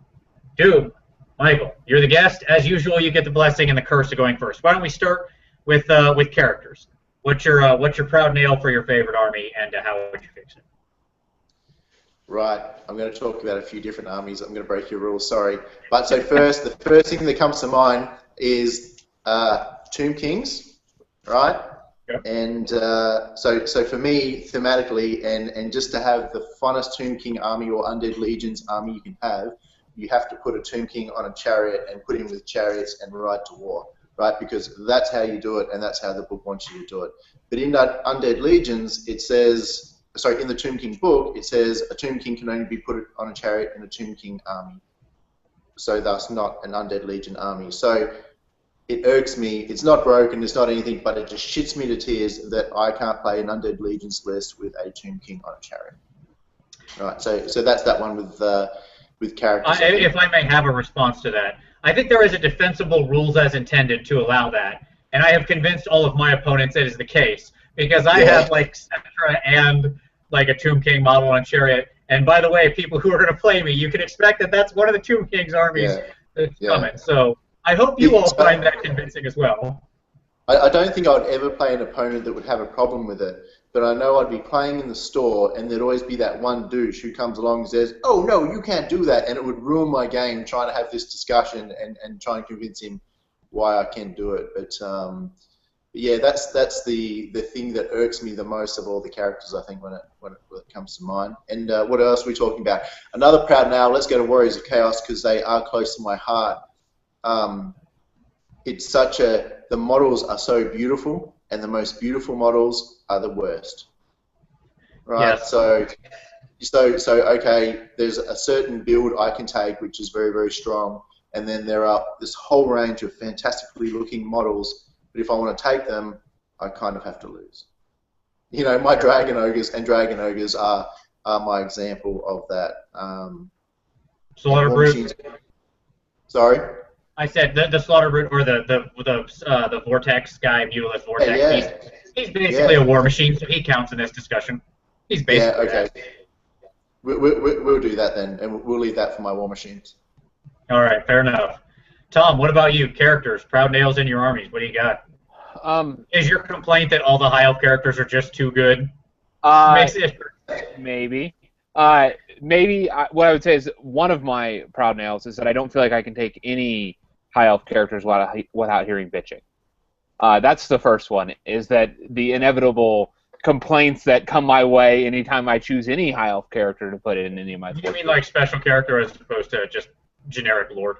Doom, Michael, you're the guest. As usual, you get the blessing and the curse of going first. Why don't we start with characters? What's your proud nail for your favorite army, and how would you fix it? Right, I'm going to talk about a few different armies. I'm going to break your rules, sorry. But so first, the first thing that comes to mind is Tomb Kings, right? Yep. And so for me, thematically, and just to have the funnest Tomb King army or Undead Legions army you can have, you have to put a Tomb King on a chariot and put him with chariots and ride to war, right? Because that's how you do it, and that's how the book wants you to do it. But in that Undead Legions, it says, sorry, in the Tomb King book, it says a Tomb King can only be put on a chariot in a Tomb King army. So thus not an Undead Legion army. So it irks me. It's not broken, it's not anything, but it just shits me to tears that I can't play an Undead Legions list with a Tomb King on a chariot. Right, so that's that one with characters. If I may have a response to that, I think there is a defensible rules as intended to allow that, and I have convinced all of my opponents that is the case, because I have like Sceptra and like a Tomb King model on chariot, and by the way, people who are going to play me, you can expect that that's one of the Tomb King's armies that's coming, so I hope you all find that convincing as well. I don't think I would ever play an opponent that would have a problem with it, but I know I'd be playing in the store and there'd always be that one douche who comes along and says, oh no, you can't do that, and it would ruin my game trying to have this discussion and try and convince him why I can do it. But yeah, that's the thing that irks me the most of all the characters, I think, when it comes to mind. And what else are we talking about? Another proud nail, let's go to Warriors of Chaos, because they are close to my heart. It's such the models are so beautiful, and the most beautiful models are the worst. Right? Yes. So okay, there's a certain build I can take which is very, very strong, and then there are this whole range of fantastically looking models, but if I want to take them, I kind of have to lose. You know, my Dragon Ogres and Dragon Ogres are my example of that. Slaughter Brute. Sorry? I said the Slaughter Brute, or the Vortex guy, Mutalist Vortex. Yeah. He's basically a war machine, so he counts in this discussion. He's basically okay. We'll do that then, and we'll leave that for my war machines. All right, fair enough. Tom, what about you? Characters, proud nails in your armies. What do you got? Is your complaint that all the high elf characters are just too good? Maybe. Maybe what I would say is one of my proud nails is that I don't feel like I can take any high elf characters without hearing bitching. That's the first one, is that the inevitable complaints that come my way anytime I choose any high elf character to put in any of my. You mean like special character as opposed to just generic lord?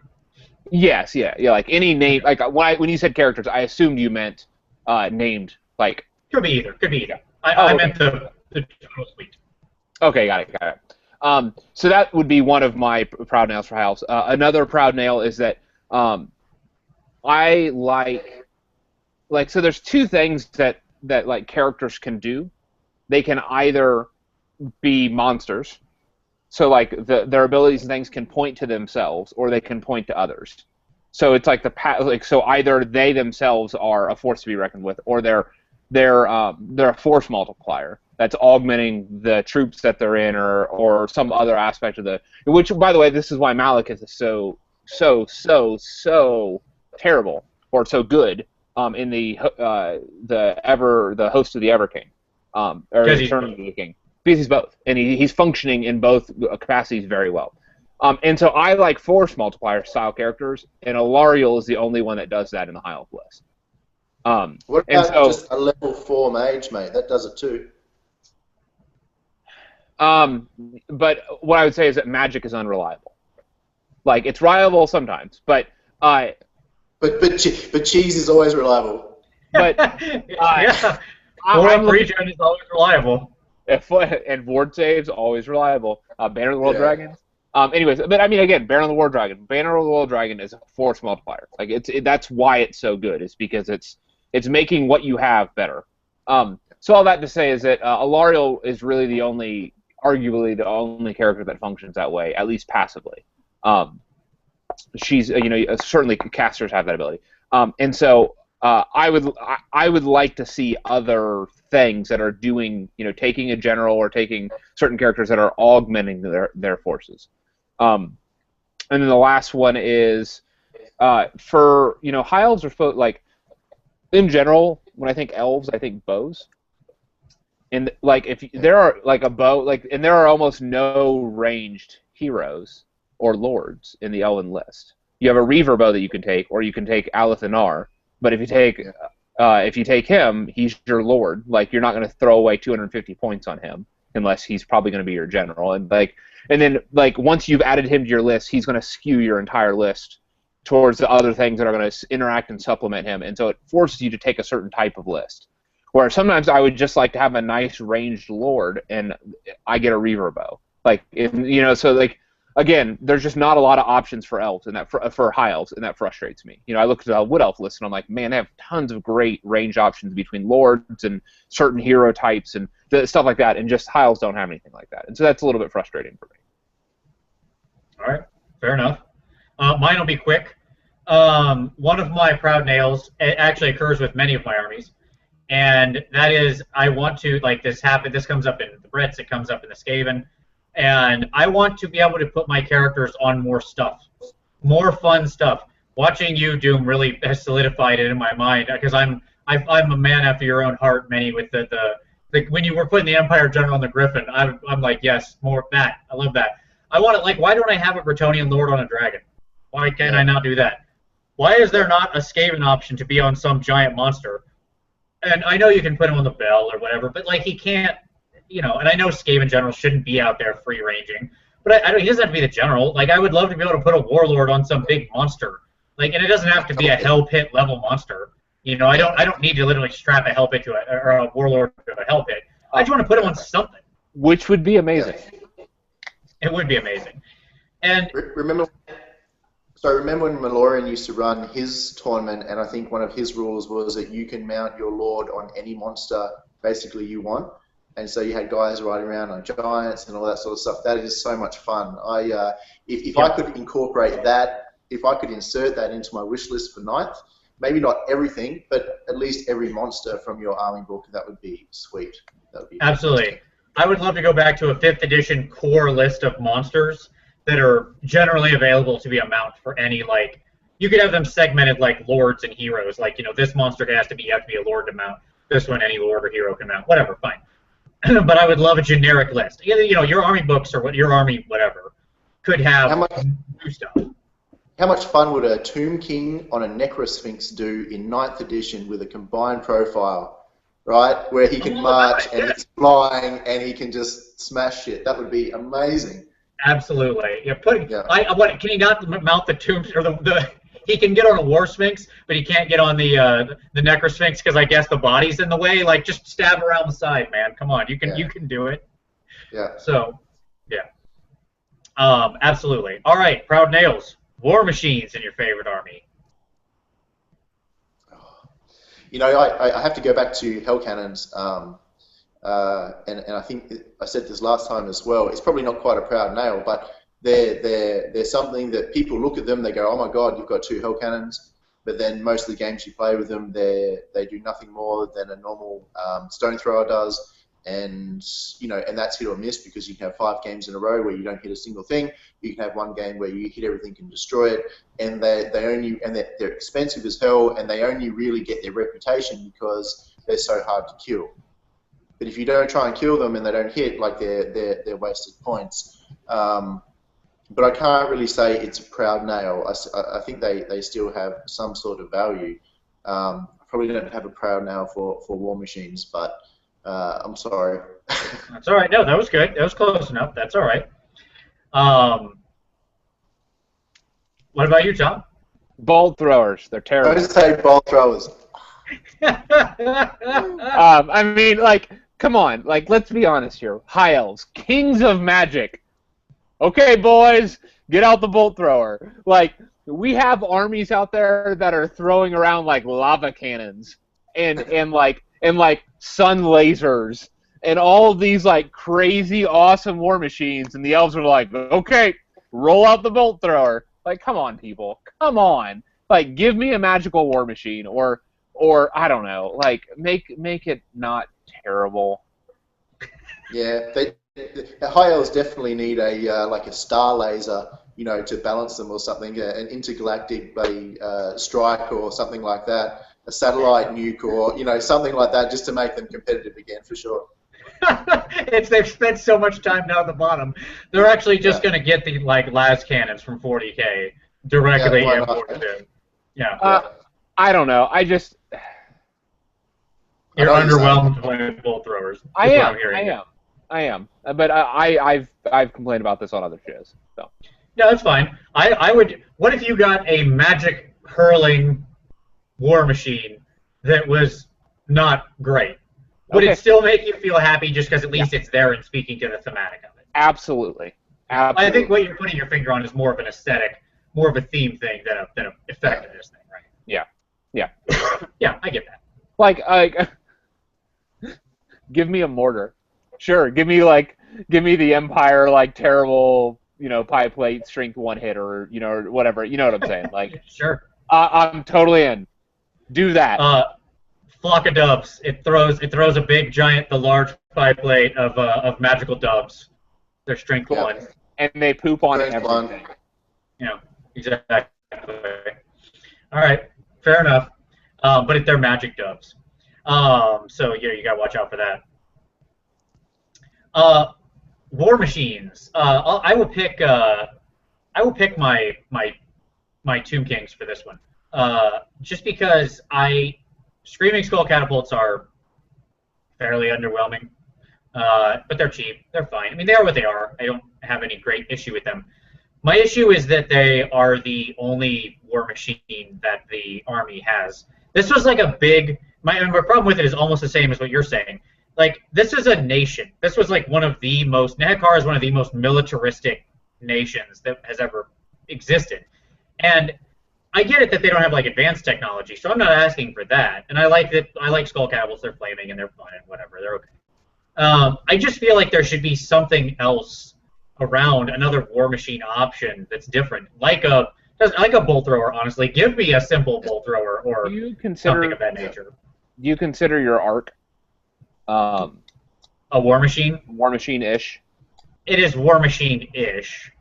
Yes, yeah, like any name. Like when you said characters, I assumed you meant named, like. Could be either. I meant the total suite. Okay, got it. So that would be one of my proud nails for high elves. Another proud nail is that I like so there's two things that like characters can do. They can either be monsters, so like their abilities and things can point to themselves, or they can point to others. So it's like so either they themselves are a force to be reckoned with, or they're a force multiplier that's augmenting the troops that they're in, or some other aspect of which, by the way, this is why Malekith is so terrible, or so good in the Host of the Everking, or Return of the King, because he's both, and he's functioning in both capacities very well. And so I like force multiplier style characters, and Alariel is the only one that does that in the high elf list. What about just a level 4 mage, mate? That does it too. But what I would say is that magic is unreliable. Like, it's reliable sometimes, but cheese is always reliable. But yeah, regen is always reliable. And Ward Save's always reliable. Banner of the World Dragons, Anyways, but I mean, again, Banner of the War Dragon. Banner of the War Dragon is a force multiplier. Like that's why it's so good. It's because it's making what you have better. So all that to say is that Alariel is really arguably the only character that functions that way, at least passively. She's certainly casters have that ability, and so I would like to see other things that are doing taking a general or taking certain characters that are augmenting their forces. And then the last one is for high elves are like in general. When I think elves, I think bows. And like if there are like a bow, and there are almost no ranged heroes or lords in the elven list. You have a Reaver bow that you can take, or you can take Alathanar. But if you take him, he's your lord. Like you're not going to throw away 250 points on him unless he's probably going to be your general. And then once you've added him to your list, he's going to skew your entire list towards the other things that are going to interact and supplement him. And so it forces you to take a certain type of list. Where sometimes I would just like to have a nice ranged lord, and I get a Reaver bow. Again, there's just not a lot of options for elves, and for high elves, and that frustrates me. I look at the Wood Elf list, and I'm like, man, they have tons of great range options between lords and certain hero types and stuff like that, and just high elves don't have anything like that, and so that's a little bit frustrating for me. All right, fair enough. Mine will be quick. One of my proud nails, it actually occurs with many of my armies, and that is I want to, this comes up in the Brits, it comes up in the Skaven, and I want to be able to put my characters on more stuff, more fun stuff. Watching you, Doom, really has solidified it in my mind, because I'm a man after your own heart, Manny, with the when you were putting the Empire General on the Griffin, I'm like, yes, more of that. I love that. I want it, why don't I have a Bretonnian Lord on a dragon? Why can't I not do that? Why is there not a Skaven option to be on some giant monster? And I know you can put him on the Bell or whatever, but he can't, and I know Skaven generals shouldn't be out there free ranging, but he doesn't have to be the general. I would love to be able to put a warlord on some big monster, and it doesn't have to be a hell pit level monster. I don't need to literally strap a hell pit to or a warlord to a hell pit. I just want to put him on something, which would be amazing. It would be amazing. And remember when Malorian used to run his tournament, and I think one of his rules was that you can mount your lord on any monster basically you want. And so you had guys riding around on giants and all that sort of stuff. That is so much fun. If I could incorporate that, if I could insert that into my wish list for 9th, maybe not everything, but at least every monster from your army book, that would be sweet. That would be absolutely. Fantastic. I would love to go back to a 5th edition core list of monsters that are generally available to be a mount for any, you could have them segmented like lords and heroes. This monster you have to be a lord to mount. This one, any lord or hero can mount. Whatever, fine. But I would love a generic list. Your army books or your army whatever could have new stuff. How much fun would a Tomb King on a Necrosphinx do in 9th edition with a combined profile, right? Where he can march and he's flying and he can just smash shit. That would be amazing. Absolutely. Can he not mount the tomb or he can get on a War Sphinx, but he can't get on the Necrosphinx because I guess the body's in the way. Just stab around the side, man. Come on, you can do it. Yeah. So, yeah. Absolutely. All right, proud nails. War machines in your favorite army. I have to go back to Hell Cannons, and I think I said this last time as well. It's probably not quite a proud nail, but they're something that people look at them, they go, oh my god, you've got 2 Hell Cannons, but then most of the games you play with them, they do nothing more than a normal stone thrower does, and and that's hit or miss because you can have 5 games in a row where you don't hit a single thing. You can have 1 game where you hit everything and destroy it, and they're expensive as hell, and they only really get their reputation because they're so hard to kill. But if you don't try and kill them and they don't hit, they're wasted points. But I can't really say it's a proud nail. I think they still have some sort of value. I probably don't have a proud nail for War Machines, but I'm sorry. That's all right. No, that was good. That was close enough. That's all right. What about you, Tom? Bolt throwers. They're terrible. I just say bolt throwers. I mean, come on. Let's be honest here. High elves, kings of magic. okay, boys, get out the bolt thrower. Like, we have armies out there that are throwing around like lava cannons and sun lasers and all of these like crazy awesome war machines, and the elves are like, okay, roll out the bolt thrower. Like, come on, people, come on. Like, give me a magical war machine, or I don't know, like make it not terrible. Yeah, the high elves definitely need a like a star laser, you know, to balance them or something, an intergalactic buddy strike or something like that, a satellite nuke or, you know, something like that, just to make them competitive again for sure. They've spent so much time down at the bottom. They're actually just going to get the like las cannons from 40K directly imported in. Yeah. I don't know. You're underwhelmed by bolt throwers. I am. But I've complained about this on other shows. So. No, that's fine. I would. What if you got a magic hurling war machine that was not great? Would it still make you feel happy just because at least it's there and speaking to the thematic of it? Absolutely. I think what you're putting your finger on is more of an aesthetic, more of a theme thing than an effectiveness thing, right? Yeah. Yeah, I get that. Like, give me a mortar. Sure, give me the Empire like terrible, you know, pie plate strength one hit or, you know, or whatever. You know what I'm saying? Like, sure. I'm totally in. Do that. Flock of doves. It throws a big giant, the large pie plate of magical doves. They're strength one. And they poop on strength everything. You know, exactly. All right, fair enough. But they're magic doves. So yeah, you gotta watch out for that. War machines. I will pick my Tomb Kings for this one. Just because Screaming Skull catapults are fairly underwhelming, but they're cheap. They're fine. I mean, they are what they are. I don't have any great issue with them. My issue is that they are the only war machine that the army has. This was like a big. My problem with it is almost the same as what you're saying. Like, this is a nation. This was like one of the most. Nehekar is one of the most militaristic nations that has ever existed, and I get it that they don't have like advanced technology, so I'm not asking for that. And I like skull catapults. They're flaming and they're fun and whatever. They're okay. I just feel like there should be something else around, another war machine option that's different, like a bolt thrower. Honestly, give me a simple bolt thrower or something of that nature. Do you consider your arc a war machine? War machine-ish. It is war machine-ish.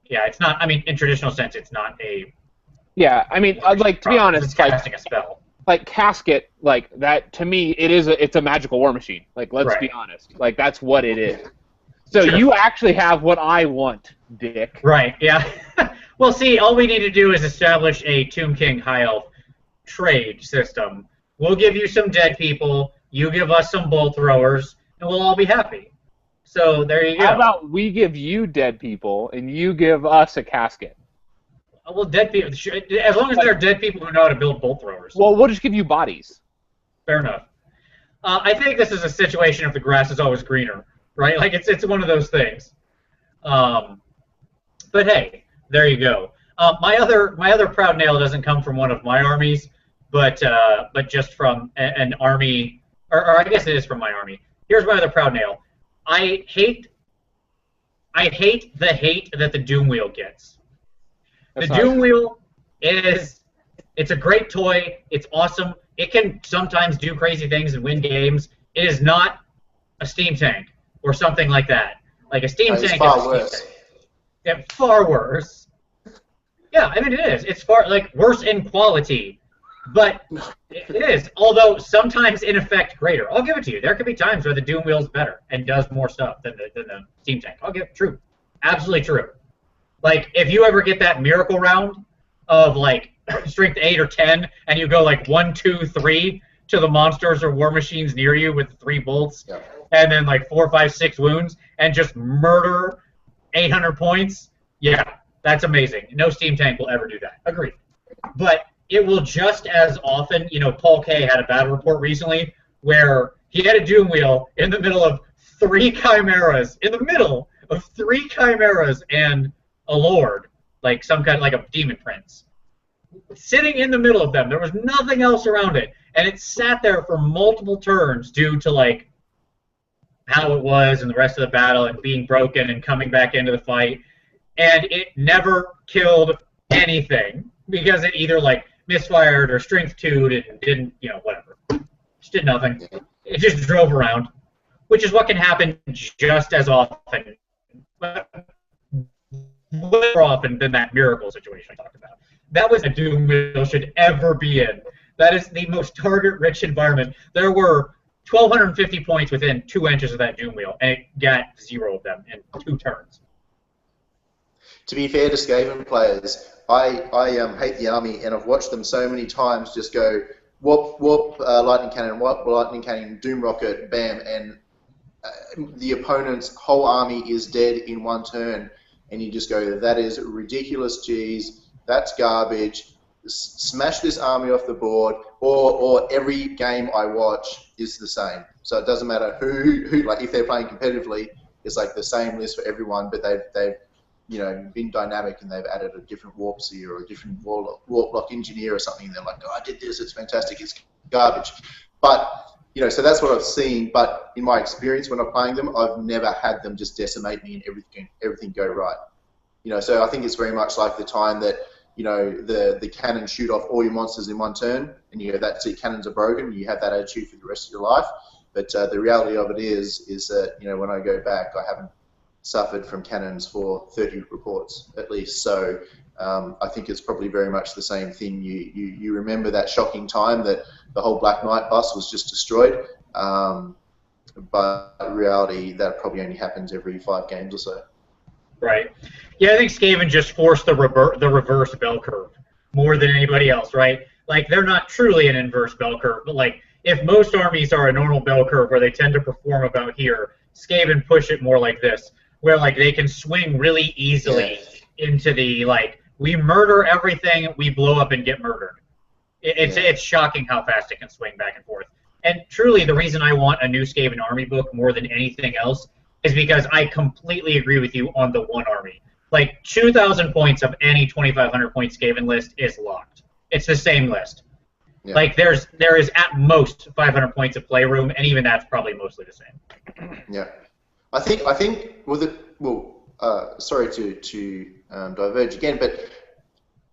Yeah, it's not. I mean, in traditional sense, it's not a. Yeah, I mean, like, to be honest, it's casting a spell. Like Casket, like that to me, it's a magical war machine. Like, let's be honest, like that's what it is. So you actually have what I want, Dick. Right. Yeah. Well, see, all we need to do is establish a Tomb King High Elf trade system. We'll give you some dead people. You give us some bolt throwers, and we'll all be happy. So there you go. How about we give you dead people, and you give us a casket? Well, dead people, as long as they're dead people who know how to build bolt throwers. Well, we'll just give you bodies. Fair enough. I think this is a situation of the grass is always greener, right? Like, it's one of those things. But hey, there you go. My other proud nail doesn't come from one of my armies, but just from an army, or I guess it is from my army. Here's my other proud nail. I hate the hate that the Doom Wheel gets. The Doom Wheel it's a great toy. It's awesome. It can sometimes do crazy things and win games. It is not a steam tank or something like that. Like a steam tank is far worse. Yeah, far worse. Yeah, I mean it is. It's far worse in quality, but it is. Although sometimes in effect greater. I'll give it to you. There could be times where the Doom Wheel's better and does more stuff than the steam tank. I'll give it true. Absolutely true. Like, if you ever get that miracle round of, like, strength 8 or 10, and you go, like, 1, 2, 3 to the monsters or war machines near you with 3 bolts, and then, like, 4, 5, 6 wounds, and just murder 800 points, yeah, that's amazing. No steam tank will ever do that. Agreed. But it will just as often, you know, Paul K. had a battle report recently where he had a Doom Wheel in the middle of 3 Chimeras, in the middle of 3 chimeras and a lord, like some kind of like a demon prince, sitting in the middle of them. There was nothing else around it, and it sat there for multiple turns due to like how it was and the rest of the battle and being broken and coming back into the fight, and it never killed anything because it either like misfired or strength 2'd and didn't, whatever. Just did nothing. It just drove around, which is what can happen just as often, but more often than that miracle situation I talked about. That was a Doom wheel should ever be in. That is the most target-rich environment. There were 1,250 points within 2 inches of that Doom wheel, and it got 0 of them in 2 turns. To be fair to Skaven players, I hate the army, and I've watched them so many times just go whoop, whoop, lightning cannon, whoop, lightning cannon, doom rocket, bam, and the opponent's whole army is dead in 1 turn, and you just go, that is ridiculous cheese, that's garbage, smash this army off the board, or every game I watch is the same. So it doesn't matter who like if they're playing competitively, it's like the same list for everyone, but they've been dynamic and they've added a different warp seer or a different warp block engineer or something, and they're like, oh, I did this, it's fantastic, it's garbage. But, so that's what I've seen, but in my experience when I'm playing them, I've never had them just decimate me and everything go right. So I think it's very much like the time that, the cannons shoot off all your monsters in 1 turn, and that's it, cannons are broken, you have that attitude for the rest of your life. But the reality of it is that, when I go back, I haven't suffered from cannons for 30 reports at least. So I think it's probably very much the same thing. You remember that shocking time that the whole Black Knight bus was just destroyed, but in reality that probably only happens every 5 games or so. Right. Yeah, I think Skaven just forced the reverse bell curve more than anybody else, right? Like, they're not truly an inverse bell curve, but like if most armies are a normal bell curve where they tend to perform about here, Skaven push it more like this, where like they can swing really easily into the like we murder everything, we blow up and get murdered. It's shocking how fast it can swing back and forth. And truly, the reason I want a new Skaven army book more than anything else is because I completely agree with you on the one army. Like 2,000 points of any 2,500 point Skaven list is locked. It's the same list. Yeah. Like there is at most 500 points of playroom, and even that's probably mostly the same. Yeah. I think sorry to diverge again, but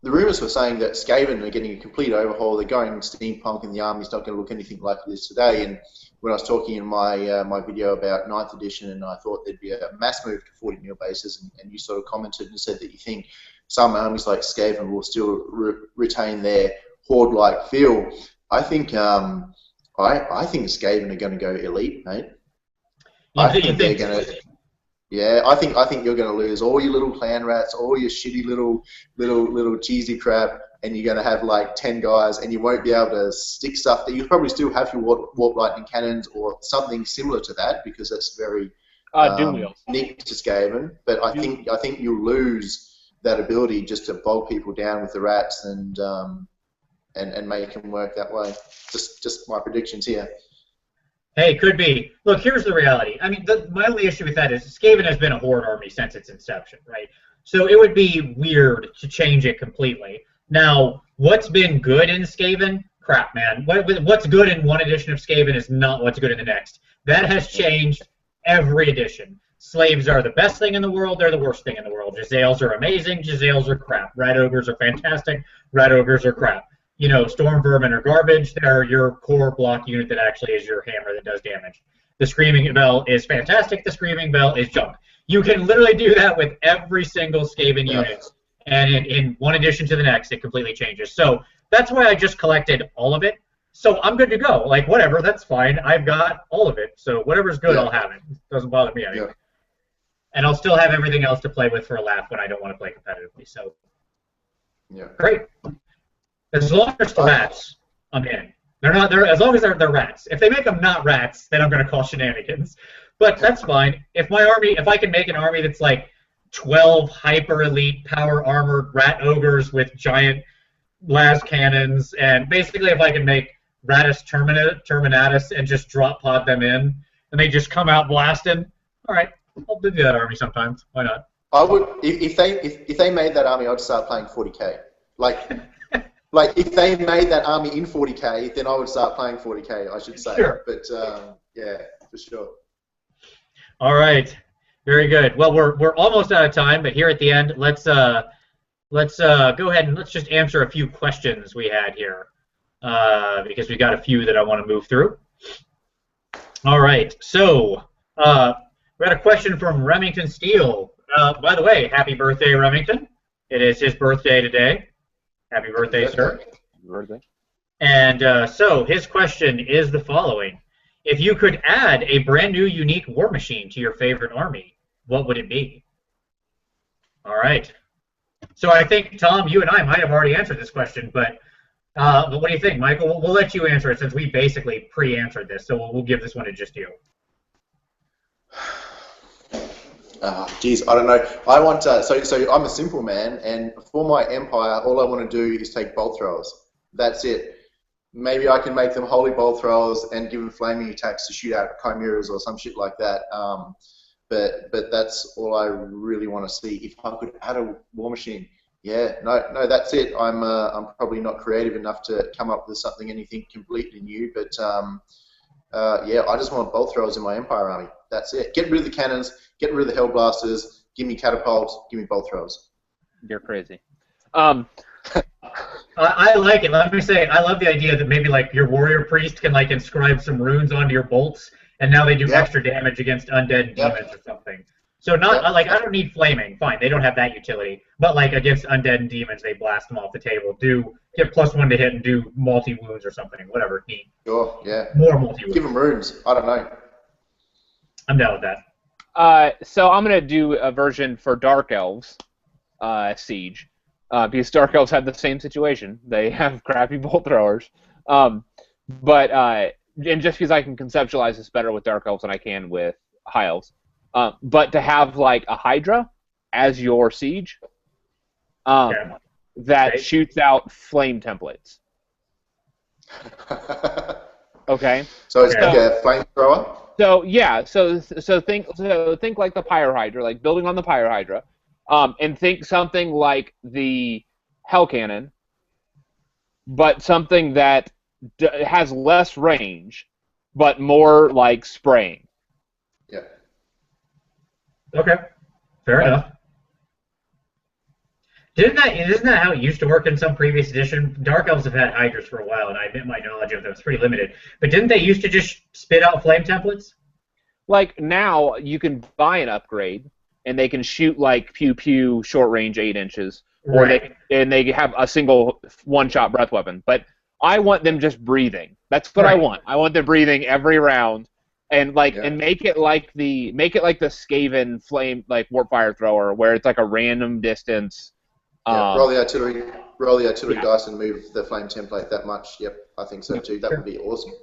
the rumours were saying that Skaven are getting a complete overhaul. They're going steampunk, and the army's not going to look anything like this today. And when I was talking in my my video about 9th edition, and I thought there'd be a mass move to 40 mil bases, and you sort of commented and said that you think some armies like Skaven will still retain their horde-like feel. I think I think Skaven are going to go elite, mate. I think they're going to. Yeah, I think you're going to lose all your little clan rats, all your shitty little cheesy crap, and you're going to have like 10 guys, and you won't be able to stick stuff. You'll probably still have your warp lightning cannons or something similar to that, because that's very unique to Skaven. But I think you'll lose that ability just to bog people down with the rats and make them work that way. Just my predictions here. Hey, could be. Look, here's the reality. I mean, my only issue with that is Skaven has been a horde army since its inception, right? So it would be weird to change it completely. Now, what's been good in Skaven? Crap, man. What's good in one edition of Skaven is not what's good in the next. That has changed every edition. Slaves are the best thing in the world. They're the worst thing in the world. Jezzails are amazing. Jezzails are crap. Rat ogres are fantastic. Rat ogres are crap. Storm vermin are garbage. They're your core block unit that actually is your hammer that does damage. The Screaming Bell is fantastic. The Screaming Bell is junk. You can literally do that with every single Skaven unit, and in one edition to the next, it completely changes. So that's why I just collected all of it. So I'm good to go. Like, whatever, that's fine. I've got all of it. So whatever's good, I'll have it. It doesn't bother me anyway. And I'll still have everything else to play with for a laugh when I don't want to play competitively. So great. As long as the rats, I'm in. As long as they're rats. If they make them not rats, then I'm going to call shenanigans. But that's fine. If I can make an army that's like 12 hyper elite power armored rat ogres with giant las cannons, and basically if I can make Ratus Terminatus and just drop pod them in, and they just come out blasting, all right, I'll do that army sometimes. Why not? I would if they made that army, I'd start playing 40k. Like if they made that army in 40k, then I would start playing 40k. I should say. Sure. But yeah, for sure. All right. Very good. Well, we're almost out of time, but here at the end, let's go ahead and let's just answer a few questions we had here, because we got a few that I want to move through. All right. So we got a question from Remington Steele. By the way, happy birthday, Remington. It is his birthday today. Happy birthday, sir. Happy birthday. And so his question is the following. If you could add a brand new unique war machine to your favorite army, what would it be? All right. So I think, Tom, you and I might have already answered this question, but what do you think, Michael? We'll let you answer it since we basically pre-answered this, so we'll give this one to just you. Geez, I don't know. I want so I'm a simple man, and for my empire, all I want to do is take bolt throwers. That's it. Maybe I can make them holy bolt throwers and give them flaming attacks to shoot out chimeras or some shit like that. But that's all I really want to see. If I could add a war machine, yeah, no, that's it. I'm probably not creative enough to come up with anything completely new. But yeah, I just want bolt throwers in my empire army. That's it. Get rid of the cannons. Get rid of the hellblasters. Give me catapults. Give me bolt throwers. You're crazy. I like it. Let me say, I love the idea that maybe like your warrior priest can like inscribe some runes onto your bolts, and now they do extra damage against undead demons or something. So not like I don't need flaming. Fine, they don't have that utility. But like against undead and demons, they blast them off the table. Do get +1 to hit and do multi wounds or something. Whatever. Neat. Sure. Yeah. More multi wounds. Give them runes. I don't know. I'm down with that. So I'm gonna do a version for Dark Elves Siege. Because Dark Elves have the same situation. They have crappy bolt throwers. And just because I can conceptualize this better with Dark Elves than I can with High Elves. But to have like a Hydra as your siege that shoots out flame templates. Okay. So it's like a flamethrower? So yeah, so think like the Pyre Hydra, like building on the Pyre Hydra. And think something like the Hell Cannon, but something that has less range, but more like spraying. Yeah. Okay. Fair enough. Isn't that how it used to work in some previous edition? Dark Elves have had Hydras for a while, and I admit my knowledge of them is pretty limited. But didn't they used to just spit out flame templates? Like now, you can buy an upgrade, and they can shoot like pew pew short range 8 inches, or they have a single one-shot breath weapon. But I want them just breathing. That's what I want. I want them breathing every round, and and make it like the Skaven flame warp fire thrower, where it's like a random distance. Roll the artillery dice and move the flame template that much. Yep, I think so too. That would be awesome.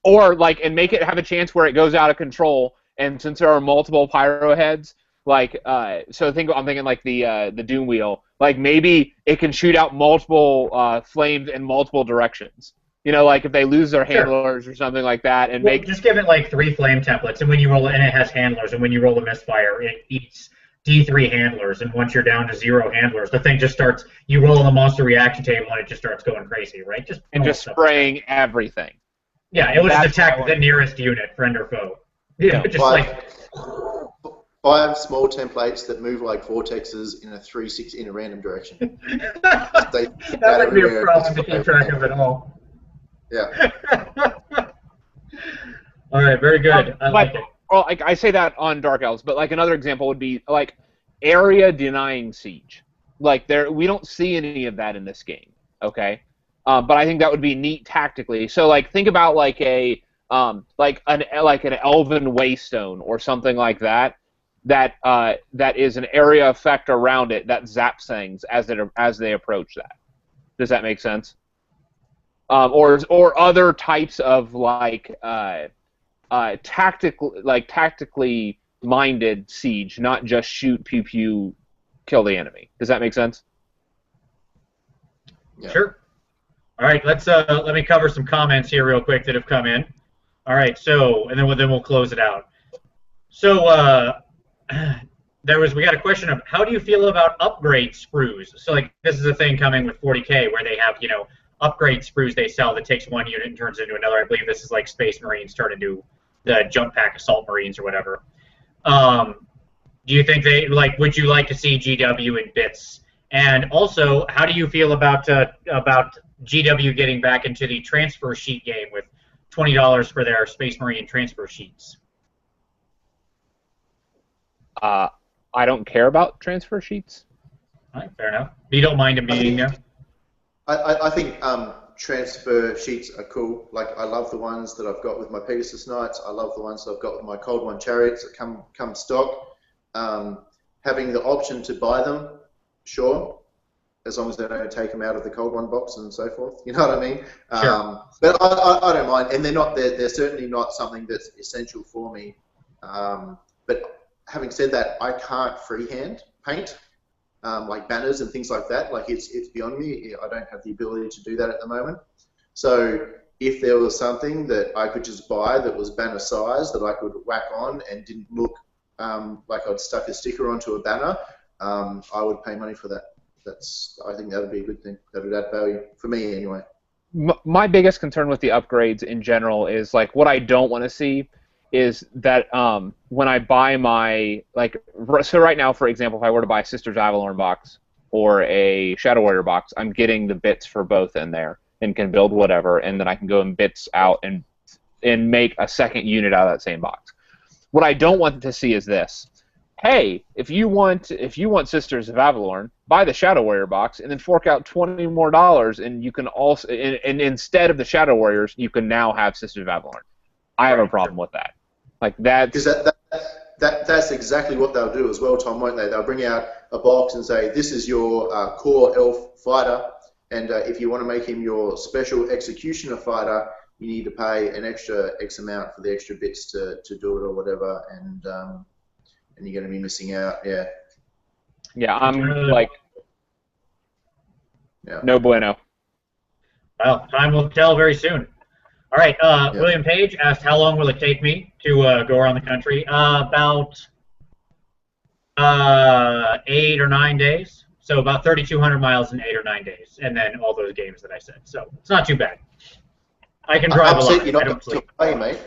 Or and make it have a chance where it goes out of control, and since there are multiple pyro heads. I'm thinking like the Doom Wheel. Like maybe it can shoot out multiple flames in multiple directions. You know, like if they lose their handlers or something like that, and just give it like 3 flame templates, and when you roll it, and it has handlers, and when you roll a misfire, it eats D3 handlers, and once you're down to 0 handlers, the thing just starts. You roll on the monster reaction table, and it just starts going crazy, right? Just spraying everything. Yeah, it would just attack the nearest unit, friend or foe. Yeah, just 5 small templates that move like vortexes in a 3-6 in a random direction. That would be a problem to keep track of at all. Yeah. All right, very good. I say that on Dark Elves, but like another example would be like area denying siege. Like we don't see any of that in this game. Okay, but I think that would be neat tactically. So like think about like an elven waystone or something like that. That is an area effect around it that zaps things as they approach that. Does that make sense? Or other types of tactically minded siege, not just shoot pew pew, kill the enemy. Does that make sense? Yeah. Sure. All right, let me cover some comments here real quick that have come in. All right, so and then we'll close it out. So we got a question of how do you feel about upgrade sprues? So like this is a thing coming with 40K where they have upgrade sprues they sell that takes one unit and turns into another. I believe this is like Space Marines turn into the Jump Pack Assault Marines or whatever. Do you think would you like to see GW in bits? And also, how do you feel about GW getting back into the transfer sheet game with $20 for their Space Marine transfer sheets? I don't care about transfer sheets. All right, fair enough. You don't mind them being there? I think transfer sheets are cool. Like, I love the ones that I've got with my Pegasus Knights. I love the ones that I've got with my Cold One Chariots that come stock. Having the option to buy them, sure, as long as they don't take them out of the Cold One box and so forth. You know what I mean? Sure. But I don't mind, and they're certainly not something that's essential for me. But having said that, I can't freehand paint like banners and things like that. Like it's beyond me. I don't have the ability to do that at the moment. So if there was something that I could just buy that was banner size that I could whack on and didn't look like I'd stuck a sticker onto a banner, I would pay money for that. I think that would be a good thing. That would add value for me anyway. My biggest concern with the upgrades in general is like what I don't want to see is that when I buy my so right now, for example, if I were to buy a Sisters Avalorn box or a Shadow Warrior box, I'm getting the bits for both in there and can build whatever, and then I can go and bits out and make a second unit out of that same box. What I don't want to see is this. Hey, if you want Sisters of Avalorn, buy the Shadow Warrior box and then fork out $20 more, and you can also and instead of the Shadow Warriors, you can now have Sisters of Avalorn. I have a problem with that. Like that. Because that's exactly what they'll do as well, Tom, won't they? They'll bring out a box and say, this is your core elf fighter, and if you want to make him your special executioner fighter, you need to pay an extra X amount for the extra bits to do it or whatever, and you're going to be missing out. Yeah. Yeah, I'm like, no bueno. Well, time will tell very soon. All right, William Page asked, how long will it take me to go around the country? About 8 or 9 days. So about 3,200 miles in 8 or 9 days, and then all those games that I said. So it's not too bad. I can drive a lot. You're not going to Hawaii, mate.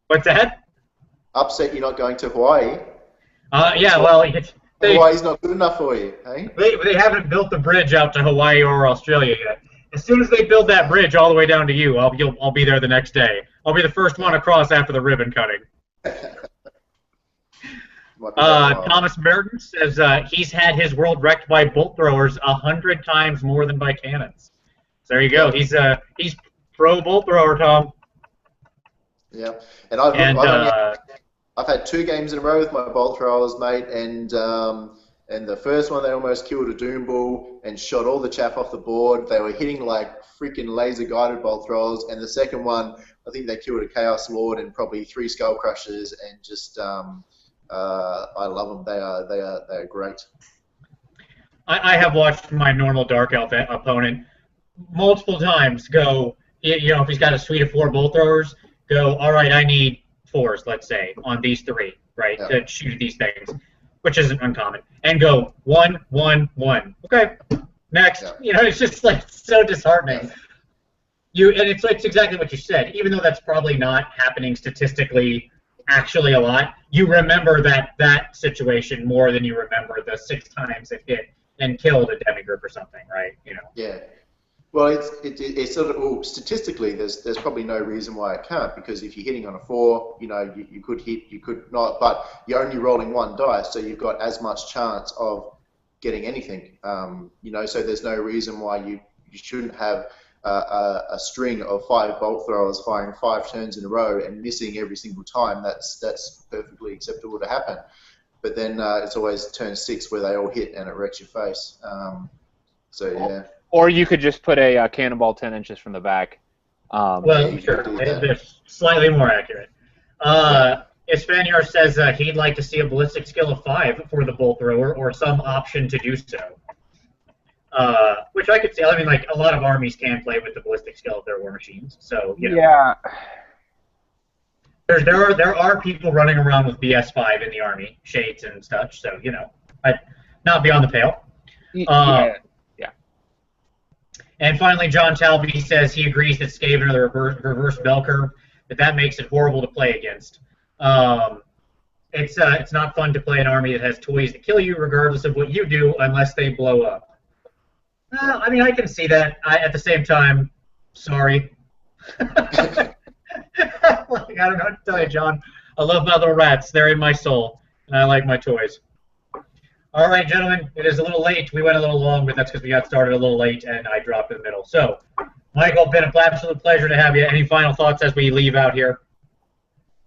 What's that? Upset you're not going to Hawaii. Yeah, well, Hawaii's not good enough for you, eh? They haven't built the bridge out to Hawaii or Australia yet. As soon as they build that bridge all the way down to you, I'll be there the next day. I'll be the first one across after the ribbon cutting. Thomas Merton says he's had his world wrecked by bolt throwers 100 times more than by cannons. So there you go. He's pro bolt thrower, Tom. Yeah, and I've had 2 games in a row with my bolt throwers, mate, and the first one they almost killed a Doom Bull and shot all the chaff off the board. They were hitting like freaking laser-guided bolt throwers, and the second one, I think they killed a Chaos Lord and probably 3 Skull Crushers, and just I love them. They are great. I have watched my normal Dark Elf opponent multiple times go, if he's got a suite of 4 bolt throwers, go, all right, I need 4s, let's say, on these 3, right, to shoot these things, which isn't uncommon, and go 1, 1, 1. Okay, next. Yeah. It's just like so disheartening. Yeah. And it's exactly what you said. Even though that's probably not happening statistically, actually a lot, you remember that situation more than you remember the 6 times it hit and killed a demigroup or something, right? Yeah. Well, it's sort of statistically, there's probably no reason why it can't, because if you're hitting on a 4, you could hit, you could not, but you're only rolling 1 dice, so you've got as much chance of getting anything. So there's no reason why you shouldn't have a string of 5 bolt throwers firing 5 turns in a row and missing every single time. That's perfectly acceptable to happen. But then it's always turn 6 where they all hit and it wrecks your face. Yeah. Or you could just put a cannonball 10 inches from the back. Well, sure. They're slightly more accurate. Espanier says he'd like to see a ballistic skill of 5 for the bolt thrower, or some option to do so. Which I could see. I mean, like, a lot of armies can play with the ballistic skill of their war machines. So, Yeah. there are people running around with BS5 in the army, shades and such. So not beyond the pale. Yeah. And finally, John Talby says he agrees that Skaven are the reverse bell curve, that makes it horrible to play against. It's not fun to play an army that has toys that kill you regardless of what you do unless they blow up. I mean, I can see that. At the same time, sorry. I don't know what to tell you, John. I love my little rats. They're in my soul, and I like my toys. All right, gentlemen, it is a little late. We went a little long, but that's because we got started a little late, and I dropped in the middle. So, Michael, been an absolute pleasure to have you. Any final thoughts as we leave out here?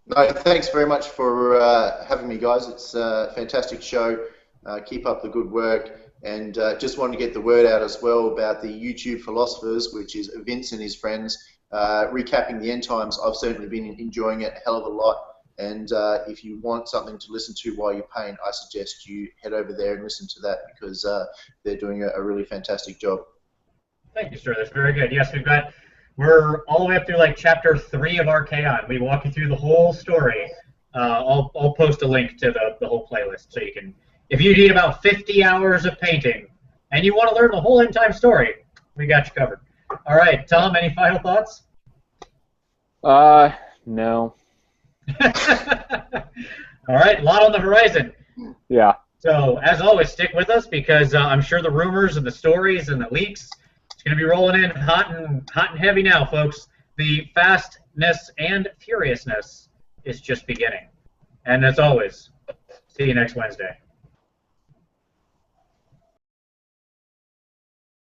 No, thanks very much for having me, guys. It's a fantastic show. Keep up the good work. And just wanted to get the word out as well about the YouTube Philosophers, which is Vince and his friends, recapping the end times. I've certainly been enjoying it a hell of a lot. And if you want something to listen to while you're paint, I suggest you head over there and listen to that because they're doing a really fantastic job. Thank you, sir. That's very good. Yes, we're all the way up through like chapter 3 of Archaon. We walk you through the whole story. I'll post a link to the whole playlist so you can. If you need about 50 hours of painting and you want to learn the whole end time story, we got you covered. All right, Tom, any final thoughts? No. All right, a lot on the horizon. Yeah. So, as always, stick with us because I'm sure the rumors and the stories and the leaks, it's going to be rolling in hot and heavy now, folks. The fastness and furiousness is just beginning. And as always, see you next Wednesday.